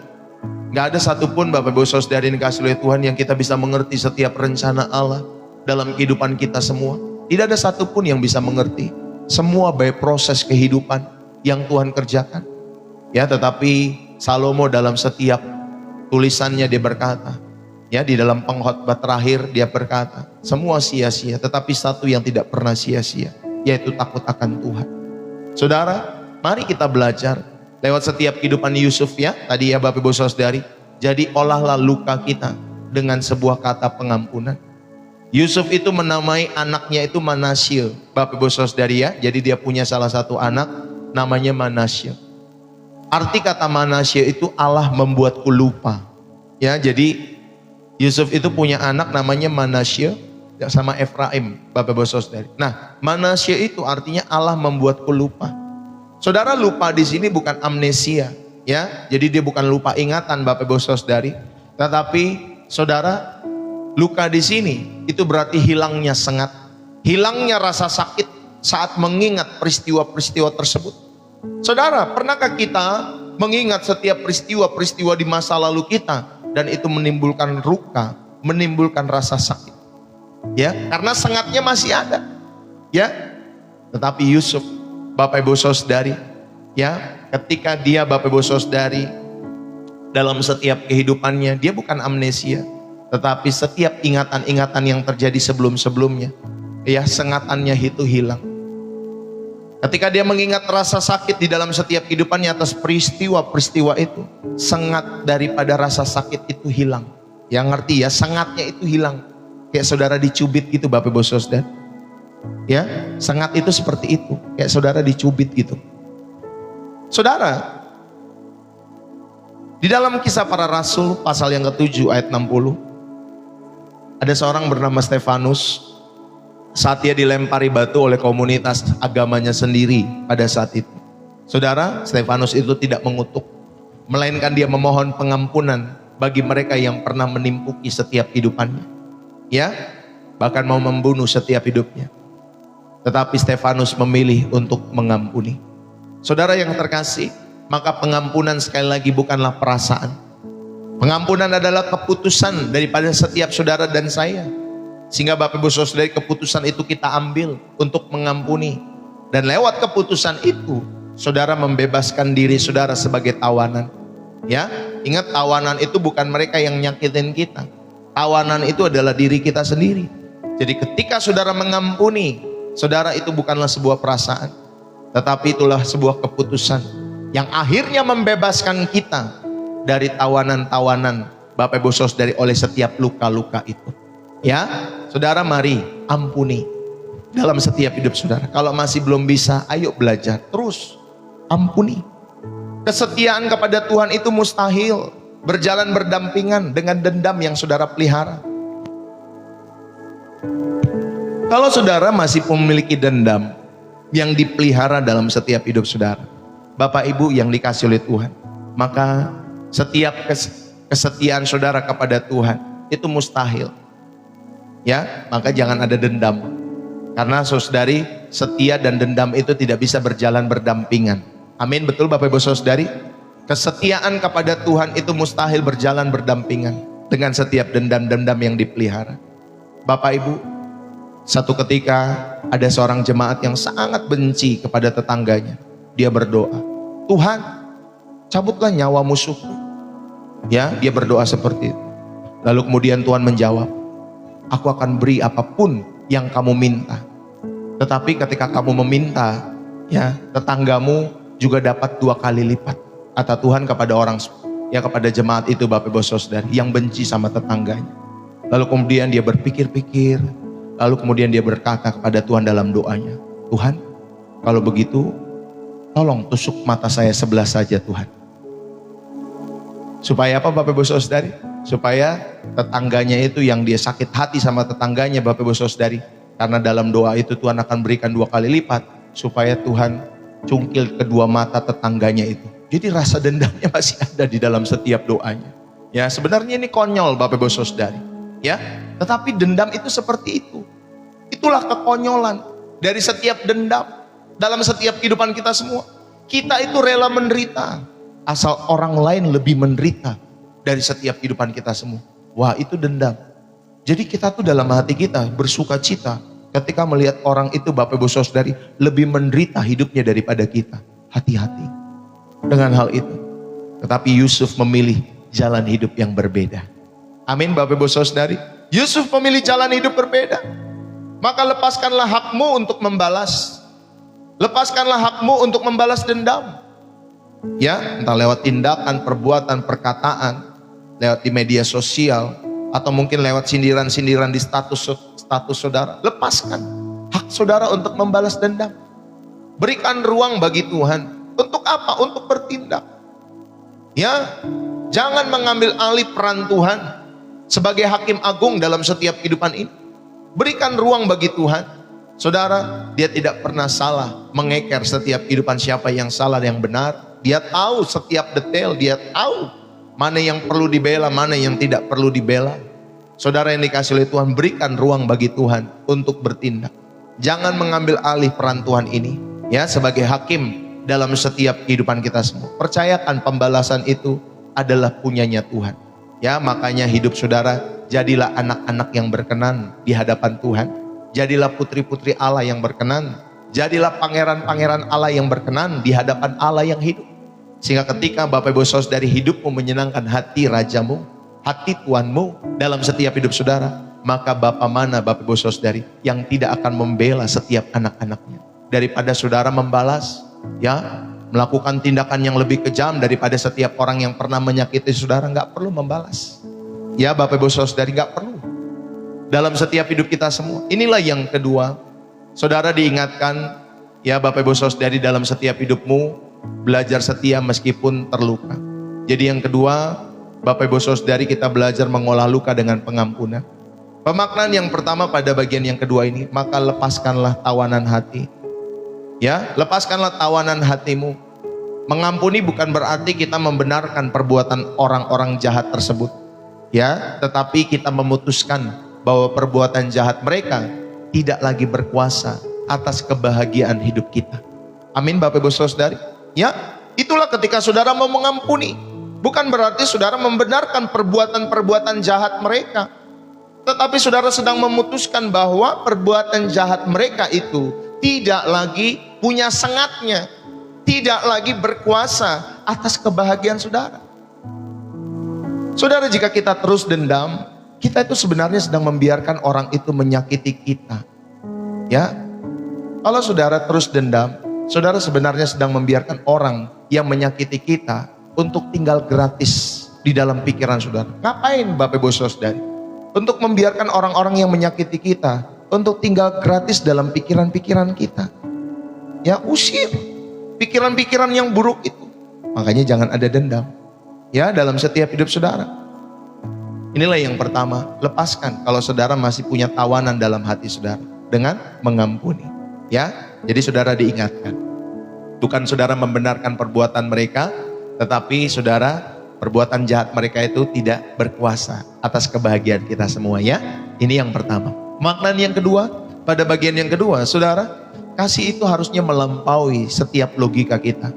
nggak ada satupun Bapak Ibu Saudari yang dikasihi oleh Tuhan yang kita bisa mengerti setiap rencana Allah dalam kehidupan kita semua. Tidak ada satupun yang bisa mengerti semua by proses kehidupan yang Tuhan kerjakan. Ya, tetapi Salomo dalam setiap tulisannya dia berkata, ya, di dalam pengkhotbah terakhir dia berkata, semua sia-sia, tetapi satu yang tidak pernah sia-sia, yaitu takut akan Tuhan. Saudara, mari kita belajar lewat setiap kehidupan Yusuf ya, tadi ya Bapak Ibu Saudari. Jadi olahlah luka kita dengan sebuah kata pengampunan. Yusuf itu menamai anaknya itu Manasye, Bapak Ibu Saudari ya. Jadi dia punya salah satu anak namanya Manasye. Arti kata Manasye itu Allah membuatku lupa. Ya, jadi Yusuf itu punya anak namanya Manasye sama Efraim, Bapak Ibu Saudari. Nah, Manasye itu artinya Allah membuatku lupa. Saudara, lupa di sini bukan amnesia, ya. Jadi dia bukan lupa ingatan Bapak Ibu Saudari, tetapi saudara, luka di sini itu berarti hilangnya sengat, hilangnya rasa sakit saat mengingat peristiwa-peristiwa tersebut. Saudara, pernahkah kita mengingat setiap peristiwa-peristiwa di masa lalu kita dan itu menimbulkan luka, menimbulkan rasa sakit? Ya, karena sengatnya masih ada. Ya. Tetapi Yusuf, Bapak Ibu Saudari, ya, ketika dia Bapak Ibu Saudari dalam setiap kehidupannya, dia bukan amnesia, tetapi setiap ingatan-ingatan yang terjadi sebelum-sebelumnya, ya, sengatannya itu hilang. Ketika dia mengingat rasa sakit di dalam setiap kehidupannya atas peristiwa-peristiwa itu, sengat daripada rasa sakit itu hilang. Yang ngerti ya, sengatnya itu hilang. Kayak saudara dicubit gitu Bapak Ibu Saudari. Ya, sengat itu seperti itu, kayak saudara dicubit gitu. Saudara, di dalam Kisah Para Rasul pasal yang ke-7 ayat 60, ada seorang bernama Stefanus. Saat dia dilempari batu oleh komunitas agamanya sendiri pada saat itu, saudara, Stefanus itu tidak mengutuk, melainkan dia memohon pengampunan bagi mereka yang pernah menimpuki setiap kehidupannya. Ya, bahkan mau membunuh setiap hidupnya. Tetapi Stefanus memilih untuk mengampuni. Saudara yang terkasih, maka pengampunan sekali lagi bukanlah perasaan. Pengampunan adalah keputusan daripada setiap saudara dan saya. Sehingga Bapak Ibu Saudara, keputusan itu kita ambil untuk mengampuni. Dan lewat keputusan itu, saudara membebaskan diri saudara sebagai tawanan. Ya, ingat, tawanan itu bukan mereka yang nyakitin kita. Tawanan itu adalah diri kita sendiri. Jadi ketika saudara mengampuni, saudara, itu bukanlah sebuah perasaan, tetapi itulah sebuah keputusan yang akhirnya membebaskan kita dari tawanan-tawanan Bapak Ibu Saudara oleh setiap luka-luka itu. Ya, saudara, mari ampuni dalam setiap hidup saudara. Kalau masih belum bisa, ayo belajar terus ampuni. Kesetiaan kepada Tuhan itu mustahil berjalan berdampingan dengan dendam yang saudara pelihara. Kalau saudara masih memiliki dendam yang dipelihara dalam setiap hidup saudara, Bapak Ibu yang dikasih oleh Tuhan, maka setiap kesetiaan saudara kepada Tuhan itu mustahil. Ya, maka jangan ada dendam. Karena saudari, setia dan dendam itu tidak bisa berjalan berdampingan. Amin, betul Bapak Ibu Saudari? Kesetiaan kepada Tuhan itu mustahil berjalan berdampingan dengan setiap dendam-dendam yang dipelihara. Bapak Ibu, satu ketika ada seorang jemaat yang sangat benci kepada tetangganya. Dia berdoa, Tuhan, cabutlah nyawa musuhku. Ya, dia berdoa seperti itu. Lalu kemudian Tuhan menjawab, aku akan beri apapun yang kamu minta. Tetapi ketika kamu meminta, ya, tetanggamu juga dapat 2 kali lipat. Kata Tuhan kepada orang, ya, kepada jemaat itu Bapak Ibu Saudara yang benci sama tetangganya. Lalu kemudian dia berpikir-pikir, lalu kemudian dia berkata kepada Tuhan dalam doanya, Tuhan, kalau begitu tolong tusuk mata saya sebelah saja Tuhan. Supaya apa Bapak Ibu Saudari? Supaya tetangganya itu yang dia sakit hati sama tetangganya Bapak Ibu Saudari. Karena dalam doa itu Tuhan akan berikan 2 kali lipat. Supaya Tuhan cungkil kedua mata tetangganya itu. Jadi rasa dendamnya masih ada di dalam setiap doanya. Ya, sebenarnya ini konyol Bapak Ibu Saudari. Ya, tetapi dendam itu seperti itu. Itulah kekonyolan dari setiap dendam dalam setiap kehidupan kita semua. Kita itu rela menderita asal orang lain lebih menderita dari setiap kehidupan kita semua. Wah, itu dendam. Jadi kita tuh dalam hati kita bersuka cita ketika melihat orang itu Bapak Ibu Saudari lebih menderita hidupnya daripada kita. Hati-hati dengan hal itu. Tetapi Yusuf memilih jalan hidup yang berbeda. Amin Bapak Ibu Saudari. Yusuf memilih jalan hidup berbeda. Maka lepaskanlah hakmu untuk membalas. Lepaskanlah hakmu untuk membalas dendam. Ya, entah lewat tindakan, perbuatan, perkataan, lewat di media sosial, atau mungkin lewat sindiran-sindiran di status saudara. Lepaskan hak saudara untuk membalas dendam. Berikan ruang bagi Tuhan. Untuk apa? Untuk bertindak. Ya, jangan mengambil alih peran Tuhan sebagai hakim agung dalam setiap kehidupan ini. Berikan ruang bagi Tuhan. Saudara, dia tidak pernah salah mengeker setiap kehidupan siapa yang salah dan yang benar. Dia tahu setiap detail, dia tahu mana yang perlu dibela, mana yang tidak perlu dibela. Saudara yang dikasih oleh Tuhan, berikan ruang bagi Tuhan untuk bertindak. Jangan mengambil alih peran Tuhan ini, ya, sebagai hakim dalam setiap kehidupan kita semua. Percayakan pembalasan itu adalah punyanya Tuhan. Ya, makanya hidup saudara, jadilah anak-anak yang berkenan di hadapan Tuhan. Jadilah putri-putri Allah yang berkenan. Jadilah pangeran-pangeran Allah yang berkenan di hadapan Allah yang hidup. Sehingga ketika Bapak Ibu Saudari hidupmu menyenangkan hati Rajamu, hati Tuhanmu dalam setiap hidup saudara, maka Bapak mana Bapak Ibu Saudari yang tidak akan membela setiap anak-anaknya. Daripada saudara membalas, ya, melakukan tindakan yang lebih kejam daripada setiap orang yang pernah menyakiti saudara, nggak perlu membalas. Ya Bapak Ibu Saudari, nggak perlu. Dalam setiap hidup kita semua. Inilah yang kedua, saudara diingatkan, ya Bapak Ibu Saudari, dalam setiap hidupmu belajar setia meskipun terluka. Jadi yang kedua, Bapak Ibu Saudari, kita belajar mengolah luka dengan pengampunan. Pemaknaan yang pertama pada bagian yang kedua ini, maka lepaskanlah tawanan hati. Ya, lepaskanlah tawanan hatimu. Mengampuni bukan berarti kita membenarkan perbuatan orang-orang jahat tersebut. Ya, tetapi kita memutuskan bahwa perbuatan jahat mereka tidak lagi berkuasa atas kebahagiaan hidup kita. Amin Bapak Ibu Saudari. Ya, itulah ketika saudara mau mengampuni. Bukan berarti saudara membenarkan perbuatan-perbuatan jahat mereka. Tetapi saudara sedang memutuskan bahwa perbuatan jahat mereka itu tidak lagi punya sengatnya, tidak lagi berkuasa atas kebahagiaan saudara. Saudara, jika kita terus dendam, kita itu sebenarnya sedang membiarkan orang itu menyakiti kita. Ya, kalau saudara terus dendam, saudara sebenarnya sedang membiarkan orang yang menyakiti kita untuk tinggal gratis di dalam pikiran saudara. Ngapain Bapak Ibu Saudari? Untuk membiarkan orang-orang yang menyakiti kita untuk tinggal gratis dalam pikiran-pikiran kita. Ya, usir pikiran-pikiran yang buruk itu. Makanya jangan ada dendam ya dalam setiap hidup saudara. Inilah yang pertama, lepaskan kalau saudara masih punya tawanan dalam hati saudara dengan mengampuni. Ya, jadi saudara diingatkan, bukan saudara membenarkan perbuatan mereka, tetapi saudara, perbuatan jahat mereka itu tidak berkuasa atas kebahagiaan kita semua ya. Ini yang pertama. Makna yang kedua, pada bagian yang kedua, saudara, kasih itu harusnya melampaui setiap logika kita.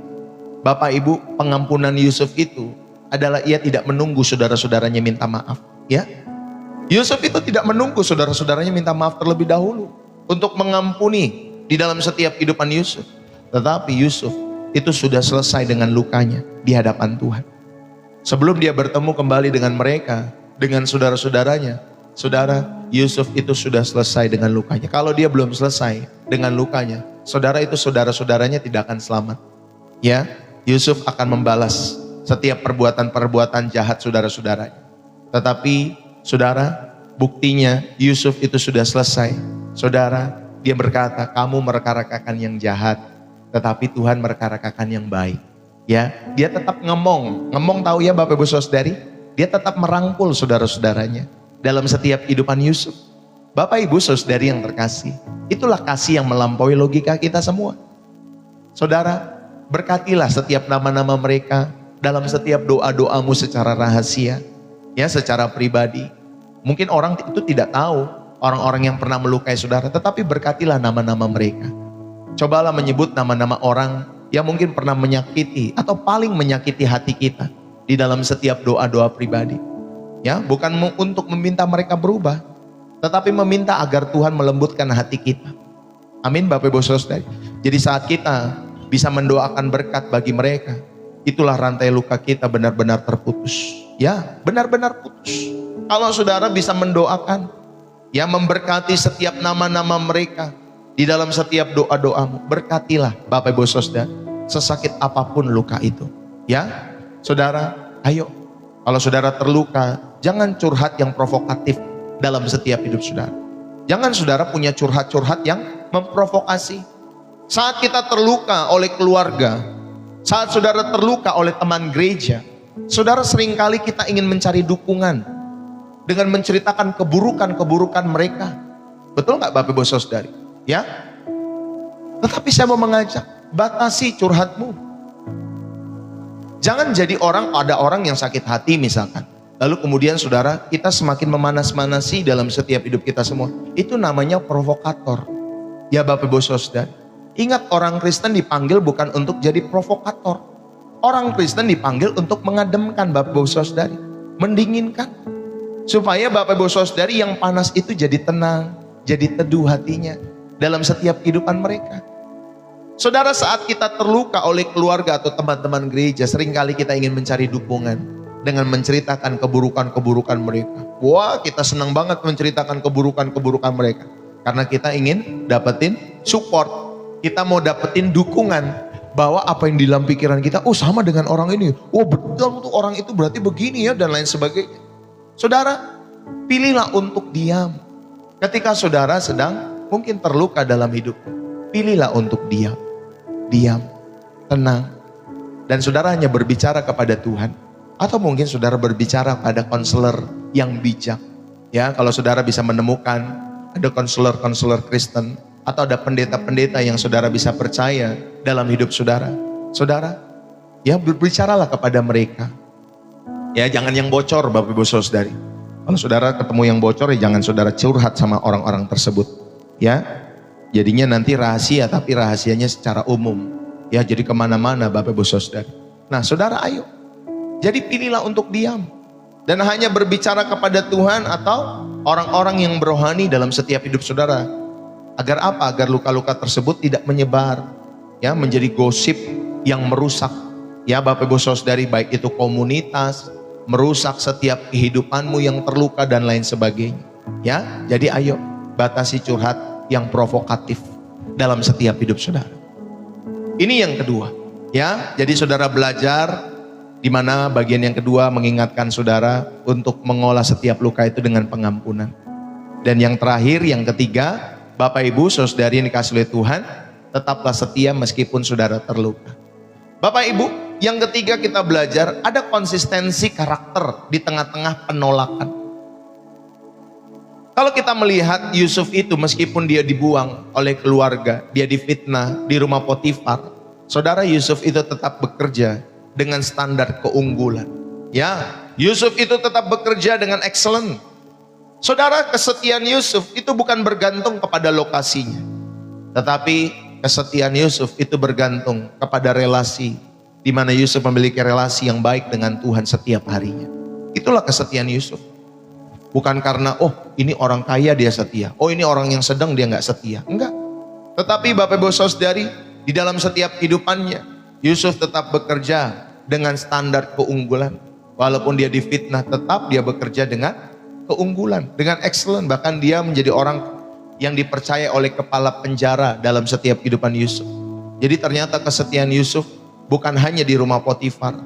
Bapak Ibu, pengampunan Yusuf itu adalah ia tidak menunggu saudara-saudaranya minta maaf. Ya, Yusuf itu tidak menunggu saudara-saudaranya minta maaf terlebih dahulu untuk mengampuni di dalam setiap kehidupan Yusuf. Tetapi Yusuf itu sudah selesai dengan lukanya di hadapan Tuhan. Sebelum dia bertemu kembali dengan mereka, dengan saudara-saudaranya, saudara, Yusuf itu sudah selesai dengan lukanya. Kalau dia belum selesai dengan lukanya, saudara, itu saudara-saudaranya tidak akan selamat. Ya, Yusuf akan membalas setiap perbuatan-perbuatan jahat saudara-saudaranya. Tetapi saudara, buktinya Yusuf itu sudah selesai. Saudara, dia berkata, kamu mereka-rekakan yang jahat, tetapi Tuhan mereka-rekakan yang baik. Ya, dia tetap ngomong tahu ya Bapak Ibu Saudari, dia tetap merangkul saudara-saudaranya dalam setiap kehidupan Yusuf. Bapak Ibu Saudari yang terkasih, itulah kasih yang melampaui logika kita semua. Saudara, berkatilah setiap nama-nama mereka dalam setiap doa-doamu secara rahasia, ya, secara pribadi. Mungkin orang itu tidak tahu, orang-orang yang pernah melukai saudara, tetapi berkatilah nama-nama mereka. Cobalah menyebut nama-nama orang yang mungkin pernah menyakiti atau paling menyakiti hati kita di dalam setiap doa-doa pribadi. Ya, bukan untuk meminta mereka berubah, tetapi meminta agar Tuhan melembutkan hati kita. Amin Bapak Ibu Saudara. Jadi saat kita bisa mendoakan berkat bagi mereka, itulah rantai luka kita benar-benar terputus. Ya, benar-benar putus. Kalau saudara bisa mendoakan, ya, memberkati setiap nama-nama mereka di dalam setiap doa-doamu, berkatilah Bapak Ibu Saudara, sesakit apapun luka itu. Ya, saudara, ayo, kalau saudara terluka, jangan curhat yang provokatif dalam setiap hidup saudara. Jangan saudara punya curhat-curhat yang memprovokasi. Saat kita terluka oleh keluarga, saat saudara terluka oleh teman gereja, saudara, seringkali kita ingin mencari dukungan dengan menceritakan keburukan-keburukan mereka. Betul nggak Bapak Ibu Saudari? Ya. Tetapi saya mau mengajak, batasi curhatmu. Jangan jadi ada orang yang sakit hati misalkan. Lalu kemudian saudara, kita semakin memanas-manasi dalam setiap hidup kita semua. Itu namanya provokator. Ya Bapak Ibu Saudari. Ingat, orang Kristen dipanggil bukan untuk jadi provokator. Orang Kristen dipanggil untuk mengademkan Bapak Ibu Saudari, mendinginkan. Supaya Bapak Ibu Saudari yang panas itu jadi tenang, jadi teduh hatinya dalam setiap kehidupan mereka. Saudara, saat kita terluka oleh keluarga atau teman-teman gereja, seringkali kita ingin mencari dukungan dengan menceritakan keburukan-keburukan mereka. Wah, kita senang banget menceritakan keburukan-keburukan mereka. Karena kita ingin dapetin support. Kita mau dapetin dukungan bahwa apa yang di dalam pikiran kita, oh sama dengan orang ini. Oh betul tuh orang itu berarti begini ya, dan lain sebagainya. Saudara, pilihlah untuk diam. Ketika saudara sedang mungkin terluka dalam hidup, pilihlah untuk diam. Diam, tenang. Dan saudara hanya berbicara kepada Tuhan. Atau mungkin saudara berbicara pada konselor yang bijak. Ya, kalau saudara bisa menemukan ada konselor-konselor Kristen, atau ada pendeta-pendeta yang saudara bisa percaya dalam hidup saudara. Saudara, ya berbicaralah kepada mereka. Ya, jangan yang bocor Bapak Ibu Saudari. Kalau saudara ketemu yang bocor, ya jangan saudara curhat sama orang-orang tersebut. Ya, jadinya nanti rahasia, tapi rahasianya secara umum. Ya, jadi kemana-mana Bapak Ibu Saudara. Nah saudara, ayo. Jadi pilihlah untuk diam. Dan hanya berbicara kepada Tuhan atau orang-orang yang berohani dalam setiap hidup saudara. Agar apa? Agar luka-luka tersebut tidak menyebar. Ya, menjadi gosip yang merusak. Ya Bapak Ibu Saudari, baik itu komunitas, merusak setiap kehidupanmu yang terluka dan lain sebagainya. Ya, jadi ayo batasi curhat yang provokatif dalam setiap hidup saudara. Ini yang kedua, ya. Jadi saudara belajar di mana bagian yang kedua mengingatkan saudara untuk mengolah setiap luka itu dengan pengampunan. Dan yang terakhir, yang ketiga, Bapak Ibu Saudari yang dikasihi oleh Tuhan, tetaplah setia meskipun saudara terluka. Bapak Ibu, yang ketiga kita belajar ada konsistensi karakter di tengah-tengah penolakan. Kalau kita melihat Yusuf itu meskipun dia dibuang oleh keluarga, dia difitnah di rumah Potifar, saudara, Yusuf itu tetap bekerja dengan standar keunggulan. Ya, Yusuf itu tetap bekerja dengan excellent. Saudara, kesetiaan Yusuf itu bukan bergantung kepada lokasinya, tetapi kesetiaan Yusuf itu bergantung kepada relasi, di mana Yusuf memiliki relasi yang baik dengan Tuhan setiap harinya. Itulah kesetiaan Yusuf. Bukan karena, oh ini orang kaya dia setia, oh ini orang yang sedang dia nggak setia. Enggak. Tetapi Bapak Ibu Saudari, di dalam setiap kehidupannya, Yusuf tetap bekerja dengan standar keunggulan. Walaupun dia difitnah, tetap dia bekerja dengan keunggulan, dengan excellent. Bahkan dia menjadi orang yang dipercaya oleh kepala penjara dalam setiap kehidupan Yusuf. Jadi ternyata kesetiaan Yusuf bukan hanya di rumah Potifar,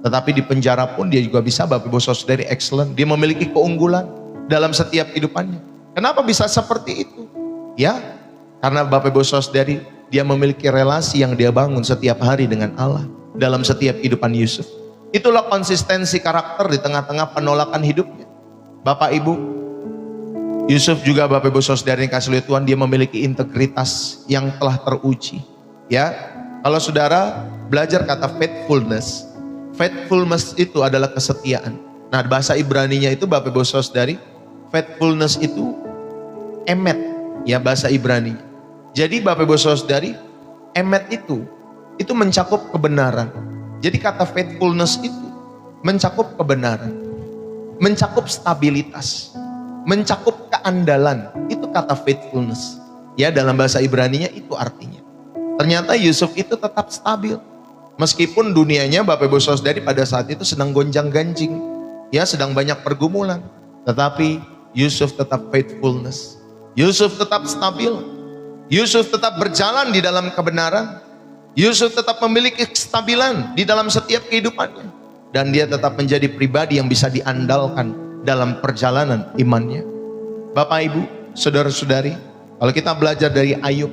tetapi di penjara pun dia juga bisa, Bapak Ibu Saudari, excellent. Dia memiliki keunggulan dalam setiap kehidupannya. Kenapa bisa seperti itu? Ya, karena Bapak Ibu Saudari, dia memiliki relasi yang dia bangun setiap hari dengan Allah dalam setiap kehidupan Yusuf. Itulah konsistensi karakter di tengah-tengah penolakan hidupnya. Bapak Ibu, Yusuf juga Bapak Ibu Saudari yang kasih oleh Tuhan, dia memiliki integritas yang telah teruji. Ya, kalau saudara belajar kata faithfulness, faithfulness itu adalah kesetiaan. Nah, bahasa Ibraninya itu Bapak Ibu Saudari, faithfulness itu emet, ya bahasa Ibrani. Jadi Bapak Ibu Saudari, emet itu mencakup kebenaran. Jadi kata faithfulness itu mencakup kebenaran, mencakup stabilitas, mencakup keandalan. Itu kata faithfulness. Ya, dalam bahasa Ibraninya itu artinya. Ternyata Yusuf itu tetap stabil. Meskipun dunianya Bapak Ibu Saudari pada saat itu sedang gonjang-ganjing, ya sedang banyak pergumulan, tetapi Yusuf tetap faithfulness. Yusuf tetap stabil. Yusuf tetap berjalan di dalam kebenaran. Yusuf tetap memiliki kestabilan di dalam setiap kehidupannya, dan dia tetap menjadi pribadi yang bisa diandalkan dalam perjalanan imannya. Bapak Ibu, saudara-saudari, kalau kita belajar dari Ayub,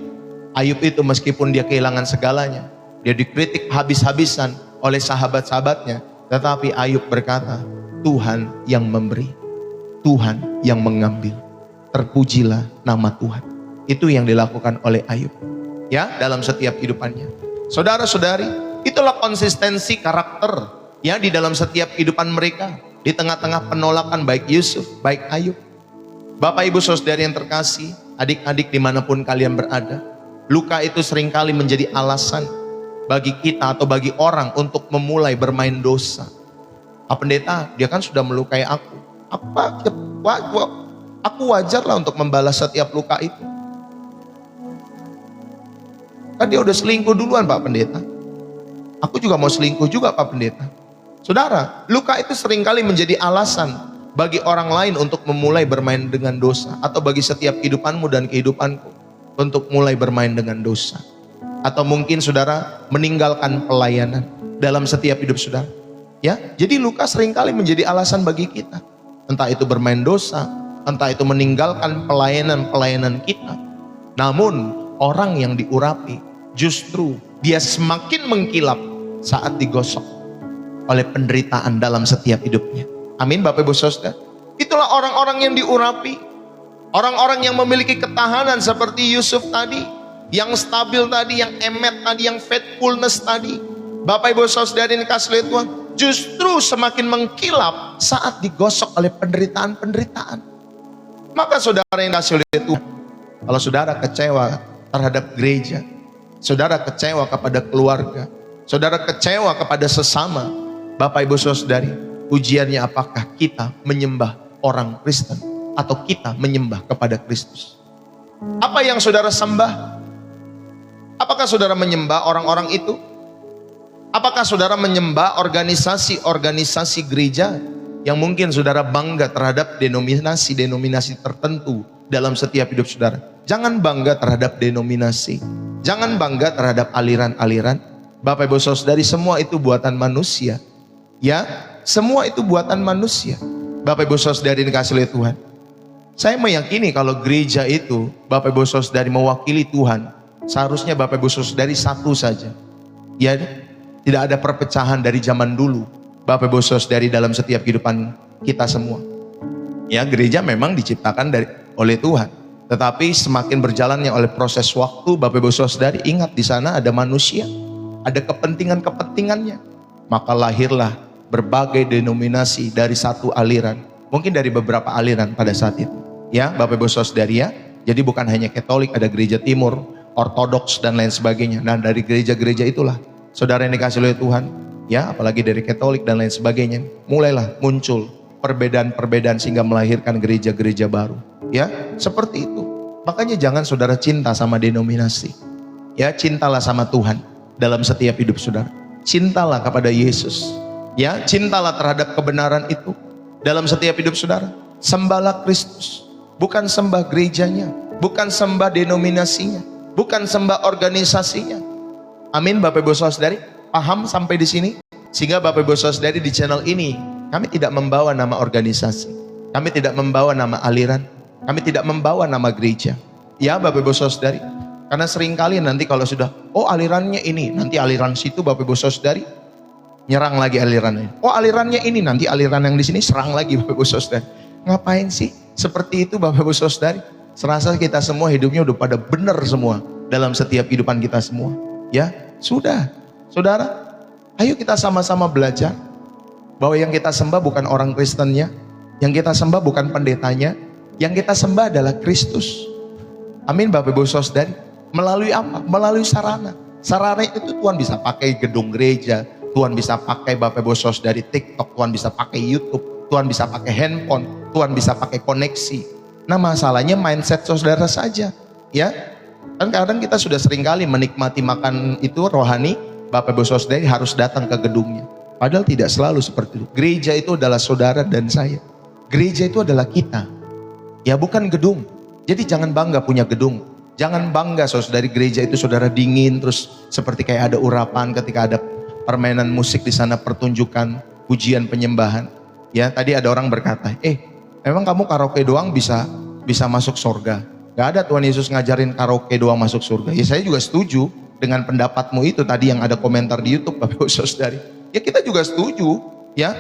Ayub itu meskipun dia kehilangan segalanya, dia dikritik habis-habisan oleh sahabat-sahabatnya, tetapi Ayub berkata, Tuhan yang memberi, Tuhan yang mengambil, terpujilah nama Tuhan. Itu yang dilakukan oleh Ayub, ya, dalam setiap kehidupannya. Saudara-saudari, itulah konsistensi karakter, ya, di dalam setiap kehidupan mereka, di tengah-tengah penolakan baik Yusuf, baik Ayub. Bapak Ibu Saudari yang terkasih, adik-adik dimanapun kalian berada, luka itu seringkali menjadi alasan bagi kita atau bagi orang untuk memulai bermain dosa. Pak Pendeta, dia kan sudah melukai aku. Aku wajar lah untuk membalas setiap luka itu. Kan dia udah selingkuh duluan Pak Pendeta. Aku juga mau selingkuh juga Pak Pendeta. Saudara, luka itu seringkali menjadi alasan bagi orang lain untuk memulai bermain dengan dosa. Atau bagi setiap kehidupanmu dan kehidupanku untuk mulai bermain dengan dosa. Atau mungkin saudara meninggalkan pelayanan dalam setiap hidup saudara. Ya, jadi luka seringkali menjadi alasan bagi kita. Entah itu bermain dosa, entah itu meninggalkan pelayanan kita. Namun orang yang diurapi justru dia semakin mengkilap saat digosok oleh penderitaan dalam setiap hidupnya. Amin Bapak Ibu Saudara. Itulah orang-orang yang diurapi, orang-orang yang memiliki ketahanan seperti Yusuf tadi, yang stabil tadi, yang emet tadi, yang faithfulness tadi. Bapak Ibu Saudara yang dikasihi Tuhan, justru semakin mengkilap saat digosok oleh penderitaan-penderitaan. Maka saudara yang kasih oleh Tuhan, kalau saudara kecewa terhadap gereja, saudara kecewa kepada keluarga, saudara kecewa kepada sesama, Bapak Ibu Saudari, ujiannya apakah kita menyembah orang Kristen atau kita menyembah kepada Kristus? Apa yang saudara sembah? Apakah saudara menyembah orang-orang itu? Apakah saudara menyembah organisasi-organisasi gereja yang mungkin saudara bangga terhadap denominasi-denominasi tertentu dalam setiap hidup saudara? Jangan bangga terhadap denominasi. Jangan bangga terhadap aliran-aliran. Bapak Ibu Saudari, semua itu buatan manusia. Ya, semua itu buatan manusia. Bapak Ibu Saudari dikasih oleh Tuhan. Saya meyakini kalau gereja itu, Bapak Ibu Saudari mewakili Tuhan, seharusnya Bapak Ibu Saudari satu saja. Ya, tidak ada perpecahan dari zaman dulu, Bapak Ibu Saudari, dalam setiap kehidupan kita semua. Ya, gereja memang diciptakan oleh Tuhan. Tetapi semakin berjalannya oleh proses waktu, Bapak Ibu Saudari, ingat di sana ada manusia, ada kepentingan-kepentingannya. Maka lahirlah berbagai denominasi dari satu aliran, mungkin dari beberapa aliran pada saat itu. Ya, Bapak Ibu Saudari ya. Jadi bukan hanya Katolik, ada gereja Timur, Ortodoks dan lain sebagainya. Nah, dari gereja-gereja itulah saudara yang dikasih oleh Tuhan, ya, apalagi dari Katolik dan lain sebagainya, mulailah muncul perbedaan-perbedaan sehingga melahirkan gereja-gereja baru. Ya, seperti itu. Makanya jangan saudara cinta sama denominasi. Ya, cintalah sama Tuhan dalam setiap hidup saudara. Cintalah kepada Yesus. Ya, cintalah terhadap kebenaran itu dalam setiap hidup saudara. Sembahlah Kristus, bukan sembah gerejanya, bukan sembah denominasinya, bukan sembah organisasinya. Amin, Bapak Ibu Saudari, paham sampai di sini? Sehingga Bapak Ibu Saudari, di channel ini kami tidak membawa nama organisasi, kami tidak membawa nama aliran, kami tidak membawa nama gereja. Ya, Bapak Ibu Saudari, karena seringkali nanti kalau sudah, oh alirannya ini, nanti aliran situ Bapak Ibu Saudari nyerang lagi alirannya. Oh alirannya ini, nanti aliran yang di sini serang lagi Bapak Ibu Saudari. Ngapain sih seperti itu Bapak Ibu Saudari? Serasa kita semua hidupnya udah pada benar semua dalam setiap kehidupan kita semua. Ya, sudah, saudara, ayo kita sama-sama belajar bahwa yang kita sembah bukan orang Kristennya, yang kita sembah bukan pendetanya, yang kita sembah adalah Kristus. Amin, Bapak Ibu Saudari. Melalui apa? Melalui sarana. Sarana itu Tuhan bisa pakai gedung gereja, Tuhan bisa pakai Bapak Ibu Saudari TikTok, Tuhan bisa pakai YouTube, Tuhan bisa pakai handphone, Tuhan bisa pakai koneksi. Nah, masalahnya mindset saudara saja, ya. Kan kadang kita sudah seringkali menikmati makan itu rohani, Bapak Ibu Saudari harus datang ke gedungnya. Padahal tidak selalu seperti itu. Gereja itu adalah saudara dan saya. Gereja itu adalah kita. Ya, bukan gedung. Jadi jangan bangga punya gedung. Jangan bangga saudari gereja itu saudara dingin terus seperti kayak ada urapan ketika ada permainan musik di sana, pertunjukan, pujian, penyembahan. Ya, tadi ada orang berkata, memang kamu karaoke doang bisa masuk surga? Gak ada Tuhan Yesus ngajarin karaoke doang masuk surga. Ya, saya juga setuju dengan pendapatmu itu tadi yang ada komentar di YouTube Bapak Ibu Saudari. Ya, kita juga setuju, ya.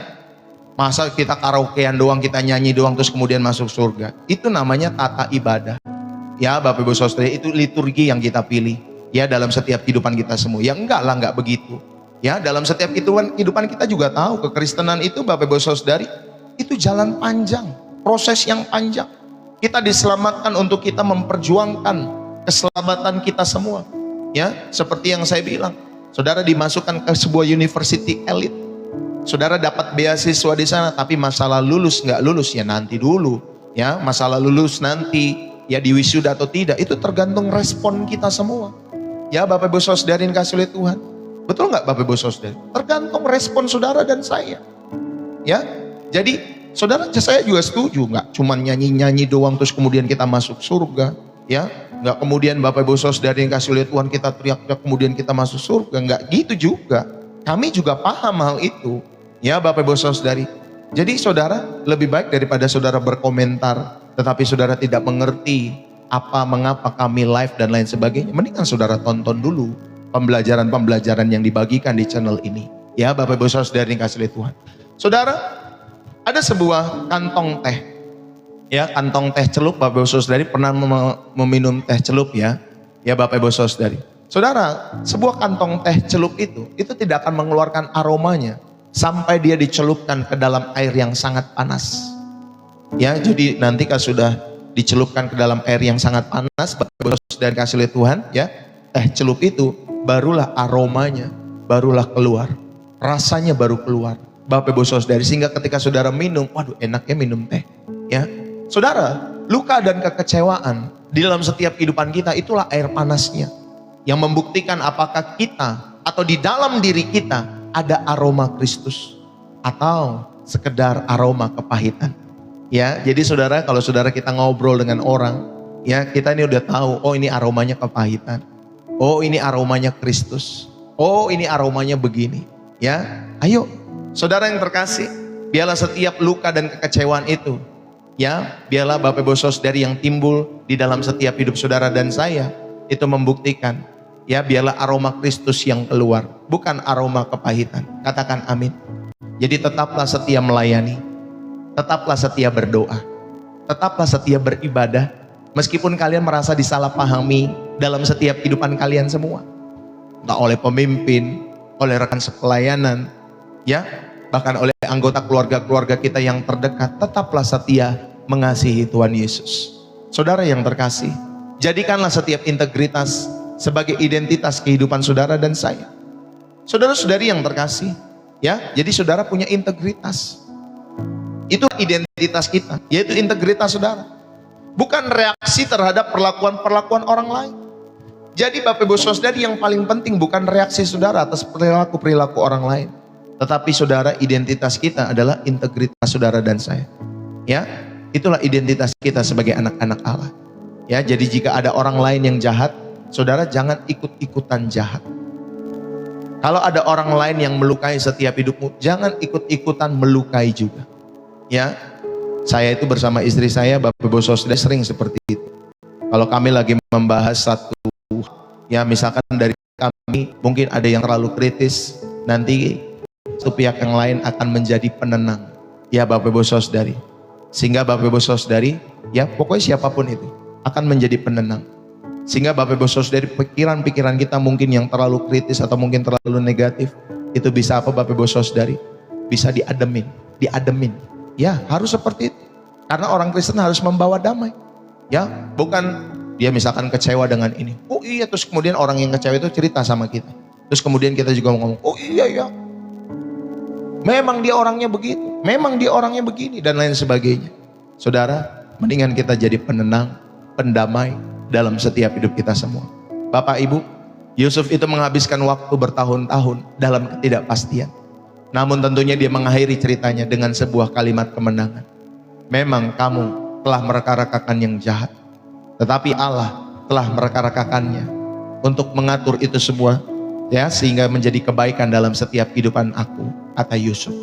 Masa kita karaokean doang, kita nyanyi doang terus kemudian masuk surga? Itu namanya tata ibadah. Ya, Bapak Ibu Saudari, itu liturgi yang kita pilih. Ya, dalam setiap kehidupan kita semua. Ya, enggak lah, enggak begitu. Ya, dalam setiap kehidupan kita juga tahu kekristenan itu Bapak Ibu Saudari, itu jalan panjang, proses yang panjang. Kita diselamatkan untuk kita memperjuangkan keselamatan kita semua. Ya, seperti yang saya bilang, saudara dimasukkan ke sebuah university elite. Saudara dapat beasiswa di sana, tapi masalah lulus nggak lulus ya nanti dulu. Ya, masalah lulus nanti, ya di wisuda atau tidak, itu tergantung respon kita semua. Ya, Bapak Ibu Saudari yang kasih oleh Tuhan. Betul nggak Bapak Ibu Saudari? Tergantung respon saudara dan saya. Ya, jadi saudara, saya juga setuju, nggak cuma nyanyi-nyanyi doang terus kemudian kita masuk surga, ya. Nggak kemudian Bapak Ibu Saudari yang kasih lihat Tuhan kita teriak-teriak kemudian kita masuk surga, nggak gitu juga. Kami juga paham hal itu, ya Bapak Ibu Saudari. Jadi saudara, lebih baik daripada saudara berkomentar, tetapi saudara tidak mengerti apa, mengapa kami live dan lain sebagainya. Mendingan saudara tonton dulu pembelajaran-pembelajaran yang dibagikan di channel ini, ya Bapak Ibu Saudari yang kasih lihat Tuhan. Saudara, ada sebuah kantong teh, ya kantong teh celup. Bapak Ibu Saudari pernah meminum teh celup ya Bapak Ibu Saudari. Saudara, sebuah kantong teh celup itu tidak akan mengeluarkan aromanya sampai dia dicelupkan ke dalam air yang sangat panas. Ya, jadi nanti kalau sudah dicelupkan ke dalam air yang sangat panas, dan kasih oleh Tuhan, ya, celup itu barulah aromanya, barulah keluar, rasanya baru keluar, Bapak Ibu Saudara, sehingga ketika saudara minum, waduh enaknya minum teh, ya. Saudara, luka dan kekecewaan di dalam setiap kehidupan kita itulah air panasnya yang membuktikan apakah kita atau di dalam diri kita ada aroma Kristus atau sekedar aroma kepahitan. Ya, jadi saudara, kalau saudara kita ngobrol dengan orang, ya, kita ini udah tahu, oh ini aromanya kepahitan. Oh ini aromanya Kristus. Oh ini aromanya begini. Ya, ayo saudara yang terkasih, biarlah setiap luka dan kekecewaan itu, ya, biarlah Bapak Ibu Saudari yang timbul di dalam setiap hidup saudara dan saya, itu membuktikan, ya, biarlah aroma Kristus yang keluar, bukan aroma kepahitan. Katakan amin. Jadi tetaplah setia melayani, tetaplah setia berdoa, tetaplah setia beribadah, meskipun kalian merasa disalahpahami dalam setiap kehidupan kalian semua. Entah oleh pemimpin, oleh rekan sepelayanan, ya, bahkan oleh anggota keluarga-keluarga kita yang terdekat, tetaplah setia mengasihi Tuhan Yesus. Saudara yang terkasih, jadikanlah setiap integritas sebagai identitas kehidupan saudara dan saya. Saudara-saudari yang terkasih, ya, jadi saudara punya integritas. Itu identitas kita, yaitu integritas saudara. Bukan reaksi terhadap perlakuan-perlakuan orang lain. Jadi Bapak Ibu Saudari, yang paling penting bukan reaksi saudara atas perilaku-perilaku orang lain, tetapi saudara, identitas kita adalah integritas saudara dan saya. Ya, itulah identitas kita sebagai anak-anak Allah. Ya, jadi jika ada orang lain yang jahat, saudara jangan ikut-ikutan jahat. Kalau ada orang lain yang melukai setiap hidupmu, jangan ikut-ikutan melukai juga. Ya, saya itu bersama istri saya, Bapak Ibu Saudara, sering seperti itu. Kalau kami lagi membahas satu, ya misalkan dari kami mungkin ada yang terlalu kritis, nanti satu pihak yang lain akan menjadi penenang, ya Bapak Ibu Saudari. Sehingga Bapak Ibu Saudari, ya pokoknya siapapun itu akan menjadi penenang. Sehingga Bapak Ibu Saudari, pikiran-pikiran kita mungkin yang terlalu kritis atau mungkin terlalu negatif, itu bisa apa Bapak Ibu Saudari? Bisa diademin. Ya, harus seperti itu. Karena orang Kristen harus membawa damai. Ya, bukan dia misalkan kecewa dengan ini. Oh iya, terus kemudian orang yang kecewa itu cerita sama kita. Terus kemudian kita juga ngomong, oh iya ya. Memang dia orangnya begitu. Memang dia orangnya begini dan lain sebagainya. Saudara, mendingan kita jadi penenang, pendamai dalam setiap hidup kita semua. Bapak Ibu, Yusuf itu menghabiskan waktu bertahun-tahun dalam ketidakpastian. Namun tentunya dia mengakhiri ceritanya dengan sebuah kalimat kemenangan. Memang kamu telah mereka-rekakan yang jahat, tetapi Allah telah mereka-rekakannya untuk mengatur itu semua, ya, sehingga menjadi kebaikan dalam setiap kehidupan aku, kata Yusuf.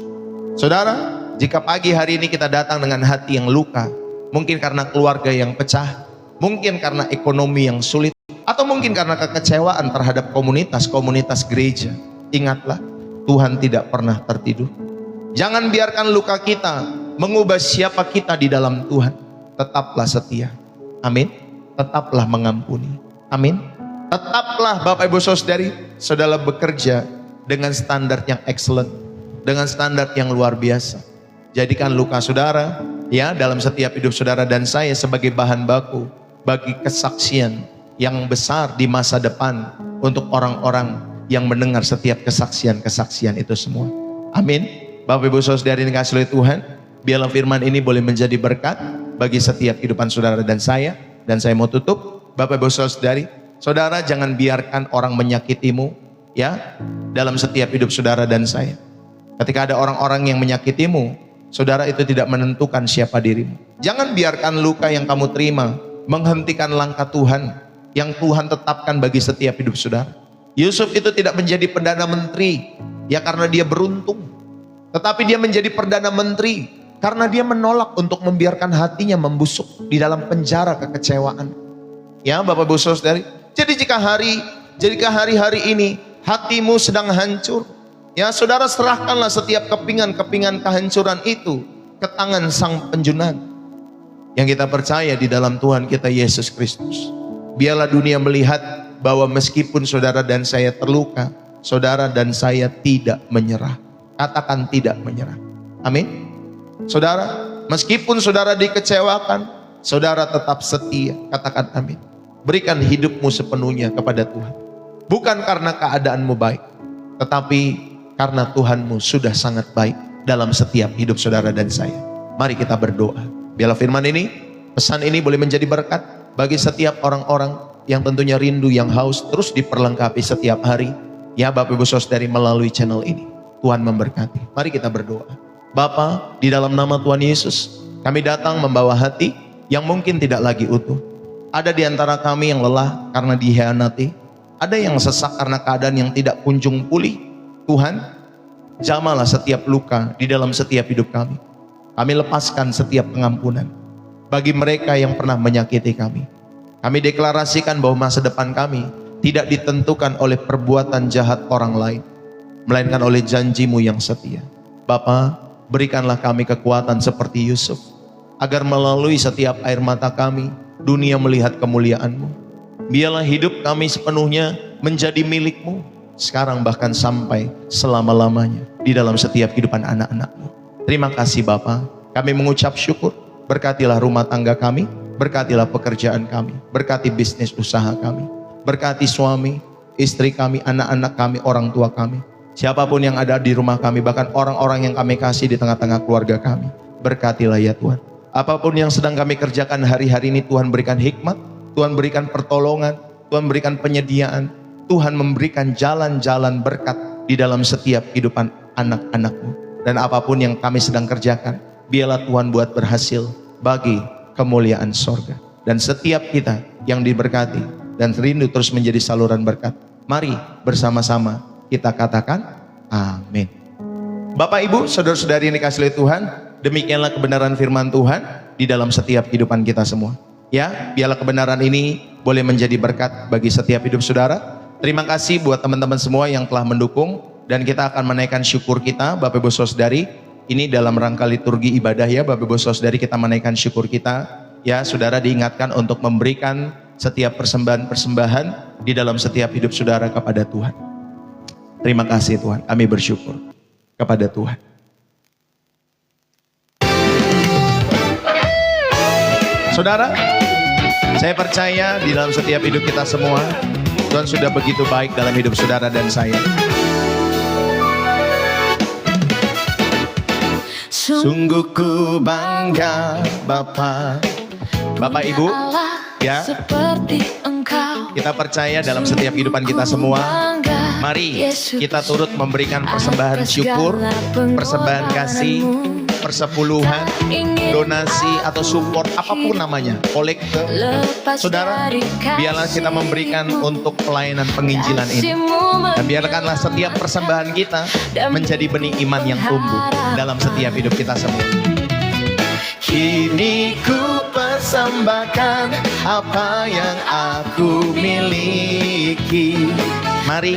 Saudara, jika pagi hari ini kita datang dengan hati yang luka, mungkin karena keluarga yang pecah, mungkin karena ekonomi yang sulit, atau mungkin karena kekecewaan terhadap komunitas gereja, ingatlah, Tuhan tidak pernah tertidur. Jangan biarkan luka kita mengubah siapa kita di dalam Tuhan. Tetaplah setia. Amin. Tetaplah mengampuni. Amin. Tetaplah Bapak Ibu Saudari, saudara bekerja dengan standar yang excellent, dengan standar yang luar biasa. Jadikan luka saudara, ya, dalam setiap hidup saudara dan saya sebagai bahan baku bagi kesaksian yang besar di masa depan untuk orang-orang yang mendengar setiap kesaksian-kesaksian itu semua. Amin. Bapak Ibu Saudari yang dikasihi oleh Tuhan, biarlah firman ini boleh menjadi berkat bagi setiap kehidupan saudara dan saya. Dan saya mau tutup, Bapak Ibu Saudari, saudara jangan biarkan orang menyakitimu, ya, dalam setiap hidup saudara dan saya. Ketika ada orang-orang yang menyakitimu, saudara, itu tidak menentukan siapa dirimu. Jangan biarkan luka yang kamu terima menghentikan langkah Tuhan yang Tuhan tetapkan bagi setiap hidup saudara. Yusuf itu tidak menjadi Perdana Menteri, ya karena dia beruntung. Tetapi dia menjadi Perdana Menteri karena dia menolak untuk membiarkan hatinya membusuk di dalam penjara kekecewaan. Ya Bapak Ibu Saudari, jadi jika hari-hari ini hatimu sedang hancur, ya saudara, serahkanlah setiap kepingan-kepingan kehancuran itu ke tangan Sang Penjunat. Yang kita percaya di dalam Tuhan kita Yesus Kristus. Biarlah dunia melihat bahwa meskipun saudara dan saya terluka, saudara dan saya tidak menyerah. katakan tidak menyerah. Amin. Saudara, meskipun saudara dikecewakan, saudara tetap setia. Katakan amin. Berikan hidupmu sepenuhnya kepada Tuhan. Bukan karena keadaanmu baik, tetapi karena Tuhanmu sudah sangat baik dalam setiap hidup saudara dan saya. Mari kita berdoa. Biarlah firman ini, pesan ini boleh menjadi berkat bagi setiap orang-orang yang tentunya rindu, yang haus, terus diperlengkapi setiap hari. Ya Bapak Ibu Saudari, melalui channel ini. Tuhan memberkati. Mari kita berdoa. Bapa, di dalam nama Tuhan Yesus, kami datang membawa hati yang mungkin tidak lagi utuh. Ada di antara kami yang lelah karena dikhianati. Ada yang sesak karena keadaan yang tidak kunjung pulih. Tuhan, jamalah setiap luka di dalam setiap hidup kami. Kami lepaskan setiap pengampunan bagi mereka yang pernah menyakiti kami. Kami deklarasikan bahwa masa depan kami tidak ditentukan oleh perbuatan jahat orang lain, melainkan oleh janji-Mu yang setia. Bapa, berikanlah kami kekuatan seperti Yusuf, agar melalui setiap air mata kami, dunia melihat kemuliaan-Mu. Biarlah hidup kami sepenuhnya menjadi milik-Mu, sekarang bahkan sampai selama-lamanya di dalam setiap kehidupan anak-anak-Mu. Terima kasih Bapa, kami mengucap syukur. Berkatilah rumah tangga kami, berkatilah pekerjaan kami, berkati bisnis usaha kami, berkati suami, istri kami, anak-anak kami, orang tua kami, siapapun yang ada di rumah kami, bahkan orang-orang yang kami kasih di tengah-tengah keluarga kami. Berkatilah ya Tuhan. Apapun yang sedang kami kerjakan hari-hari ini, Tuhan berikan hikmat, Tuhan berikan pertolongan, Tuhan berikan penyediaan, Tuhan memberikan jalan-jalan berkat di dalam setiap kehidupan anak-anak-Mu. Dan apapun yang kami sedang kerjakan, biarlah Tuhan buat berhasil bagi kemuliaan sorga. Dan setiap kita yang diberkati dan rindu terus menjadi saluran berkat, mari bersama-sama kita katakan amin. Bapak Ibu, saudara-saudari yang dikasihi oleh Tuhan, demikianlah kebenaran firman Tuhan di dalam setiap kehidupan kita semua. Ya, biarlah kebenaran ini boleh menjadi berkat bagi setiap hidup saudara. Terima kasih buat teman-teman semua yang telah mendukung, dan kita akan menaikkan syukur kita, Bapak Ibu Saudari. Ini dalam rangka liturgi ibadah ya, Bapak Ibu Saudari, kita menaikkan syukur kita. Ya, saudara diingatkan untuk memberikan setiap persembahan-persembahan di dalam setiap hidup saudara kepada Tuhan. Terima kasih Tuhan, kami bersyukur kepada Tuhan. Saudara, saya percaya di dalam setiap hidup kita semua, Tuhan sudah begitu baik dalam hidup saudara dan saya. Sungguh ku bangga Bapak Ibu, ya, kita percaya dalam setiap kehidupan kita semua. Mari kita turut memberikan persembahan syukur, persembahan kasih, persepuluhan, donasi atau support, apapun namanya, kolekte. Saudara, biarlah kita memberikan untuk pelayanan penginjilan ini. Dan biarkanlah setiap persembahan kita menjadi benih iman yang tumbuh dalam setiap hidup kita semua. Kini ku persembahkan apa yang aku miliki. Mari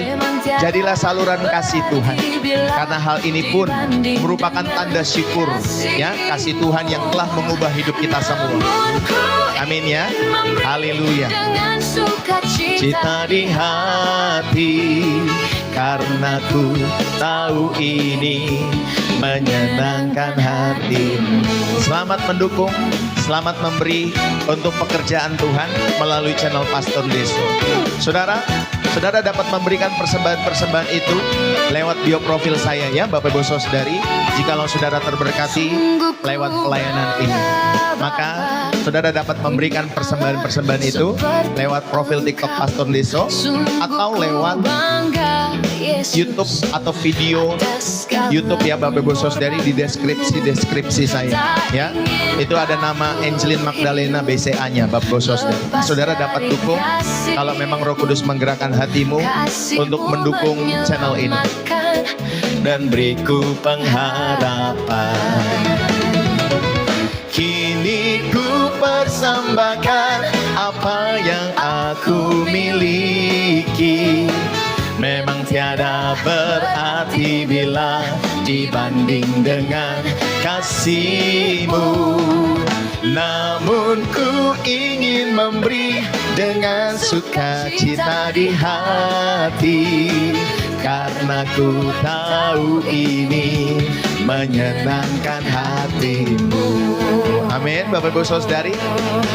jadilah saluran kasih Tuhan, karena hal ini pun merupakan tanda syukur ya, kasih Tuhan yang telah mengubah hidup kita semua. Amin ya, haleluya. Cita di hati karena ku tahu ini menyenangkan hatimu. Selamat mendukung, selamat memberi untuk pekerjaan Tuhan melalui channel Pastor Deso. Saudara dapat memberikan persembahan-persembahan itu lewat bio profil saya ya, Bapak Ibu Saudari. Jikalau saudara terberkati lewat pelayanan ini, maka saudara dapat memberikan persembahan-persembahan itu lewat profil TikTok Pastor Deso, atau lewat YouTube atau video YouTube ya Bapak Ibu Saudari. Di deskripsi saya ya, itu ada nama Angelin Magdalena BCA-nya Bapak Ibu Saudari. Saudara dapat dukung kalau memang Roh Kudus menggerakkan hatimu untuk mendukung channel ini. Dan beriku pengharapan, kini ku persembahkan apa yang aku miliki. Memang tiada berarti bila dibanding dengan kasih-Mu. Namun ku ingin memberi dengan sukacita di hati, karena ku tahu ini menyenangkan hatimu. Amin, Bapak Ibu Saudari.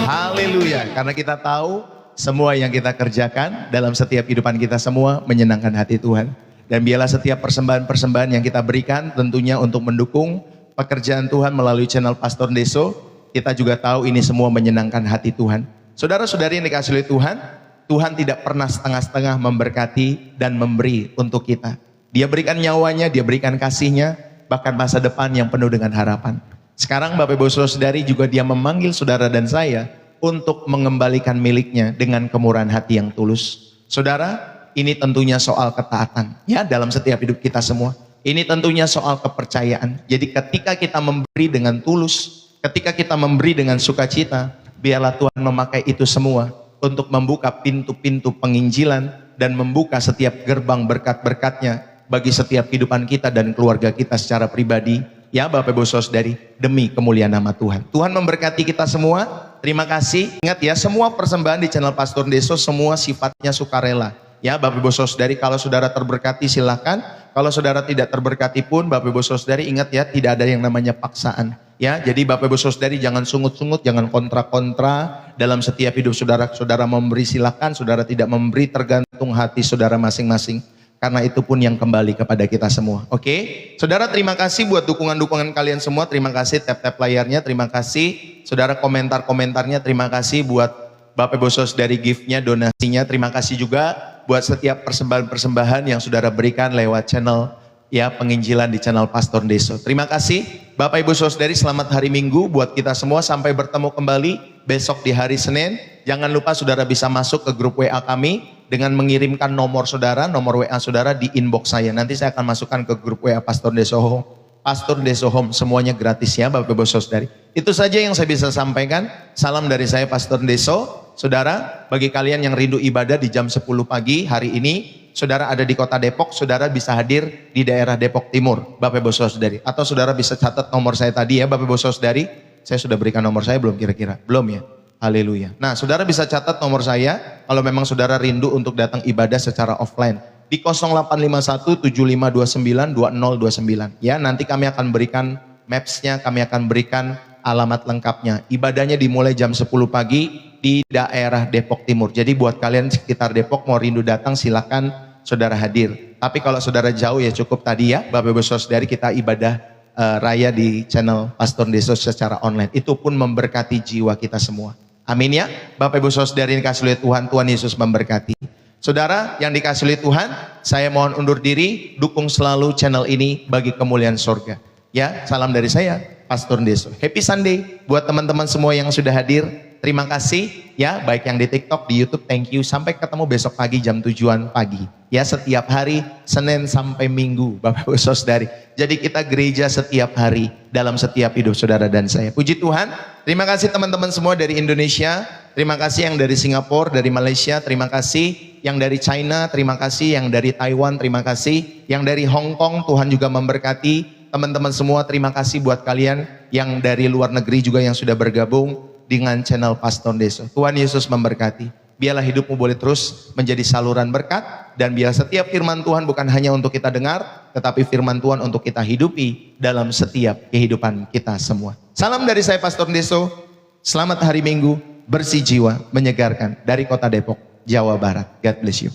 Haleluya, karena kita tahu semua yang kita kerjakan dalam setiap kehidupan kita semua menyenangkan hati Tuhan. Dan biarlah setiap persembahan-persembahan yang kita berikan tentunya untuk mendukung pekerjaan Tuhan melalui channel Pastor Deso. Kita juga tahu ini semua menyenangkan hati Tuhan. Saudara-saudari yang dikasihi oleh Tuhan, Tuhan tidak pernah setengah-setengah memberkati dan memberi untuk kita. Dia berikan nyawanya, dia berikan kasihnya, bahkan masa depan yang penuh dengan harapan. Sekarang Bapak Ibu Saudari juga dia memanggil saudara dan saya untuk mengembalikan miliknya dengan kemurahan hati yang tulus. Saudara, ini tentunya soal ketaatan ya dalam setiap hidup kita semua. Ini tentunya soal kepercayaan. Jadi ketika kita memberi dengan tulus, ketika kita memberi dengan sukacita, biarlah Tuhan memakai itu semua untuk membuka pintu-pintu penginjilan dan membuka setiap gerbang berkat-berkatnya bagi setiap kehidupan kita dan keluarga kita secara pribadi. Ya Bapak Ibu Saudari, demi kemuliaan nama Tuhan. Tuhan memberkati kita semua. Terima kasih. Ingat ya, semua persembahan di channel Pastor Deso semua sifatnya sukarela. Ya Bapak Ibu Saudari, kalau saudara terberkati silahkan. Kalau saudara tidak terberkati pun Bapak Ibu Saudari ingat ya, tidak ada yang namanya paksaan. Ya, jadi Bapak Ibu Saudari jangan sungut-sungut, jangan kontra-kontra dalam setiap hidup saudara. Saudara memberi silahkan, saudara tidak memberi tergantung hati saudara masing-masing. Karena itu pun yang kembali kepada kita semua. Oke, saudara terima kasih buat dukungan-dukungan kalian semua. Terima kasih tap-tap layarnya, terima kasih saudara komentar-komentarnya, terima kasih buat Bapak Ibu Saudari gift-nya, donasinya. Terima kasih juga buat setiap persembahan-persembahan yang saudara berikan lewat channel ya penginjilan di channel Pastor Deso. Terima kasih Bapak Ibu Saudari, selamat hari Minggu buat kita semua. Sampai bertemu kembali besok di hari Senin. Jangan lupa saudara bisa masuk ke grup WA kami dengan mengirimkan nomor WA saudara di inbox saya. Nanti saya akan masukkan ke grup WA Pastor Deso Home. Pastor Deso Home, semuanya gratis ya Bapak Ibu Saudari. Itu saja yang saya bisa sampaikan. Salam dari saya Pastor Deso. Saudara, bagi kalian yang rindu ibadah di jam 10 pagi hari ini, saudara ada di kota Depok, saudara bisa hadir di daerah Depok Timur, Bapak Ibu Saudari. Atau saudara bisa catat nomor saya tadi ya Bapak Ibu Saudari. Saya sudah berikan nomor saya belum kira-kira? Belum ya? Haleluya. Nah, saudara bisa catat nomor saya kalau memang saudara rindu untuk datang ibadah secara offline. Di 085175292029. Ya, nanti kami akan berikan maps-nya, kami akan berikan alamat lengkapnya. Ibadahnya dimulai jam 10 pagi di daerah Depok Timur. Jadi buat kalian sekitar Depok mau rindu datang silakan saudara hadir. Tapi kalau saudara jauh ya cukup tadi ya Bapak Ibu Saudari kita ibadah raya di channel Pastor Deso secara online. Itu pun memberkati jiwa kita semua. Amin ya. Bapak Ibu Saudari yang dikasihi oleh Tuhan, Tuhan Yesus memberkati. Saudara yang dikasihi oleh Tuhan, saya mohon undur diri, dukung selalu channel ini bagi kemuliaan surga. Ya, salam dari saya Pastor Deso. Happy Sunday buat teman-teman semua yang sudah hadir. Terima kasih ya, baik yang di TikTok, di YouTube, thank you. Sampai ketemu besok pagi jam 7 pagi. Ya, setiap hari Senin sampai Minggu Bapak Ibu Saudari. Jadi kita gereja setiap hari dalam setiap hidup saudara dan saya. Puji Tuhan. Terima kasih teman-teman semua dari Indonesia. Terima kasih yang dari Singapura, dari Malaysia, terima kasih yang dari China, terima kasih yang dari Taiwan, terima kasih yang dari Hong Kong. Tuhan juga memberkati teman-teman semua. Terima kasih buat kalian yang dari luar negeri juga yang sudah bergabung dengan channel Pastor Deso. Tuhan Yesus memberkati. Biarlah hidupmu boleh terus menjadi saluran berkat. Dan biar setiap firman Tuhan bukan hanya untuk kita dengar, tetapi firman Tuhan untuk kita hidupi dalam setiap kehidupan kita semua. Salam dari saya Pastor Deso. Selamat hari Minggu, bersih jiwa, menyegarkan dari kota Depok, Jawa Barat. God bless you.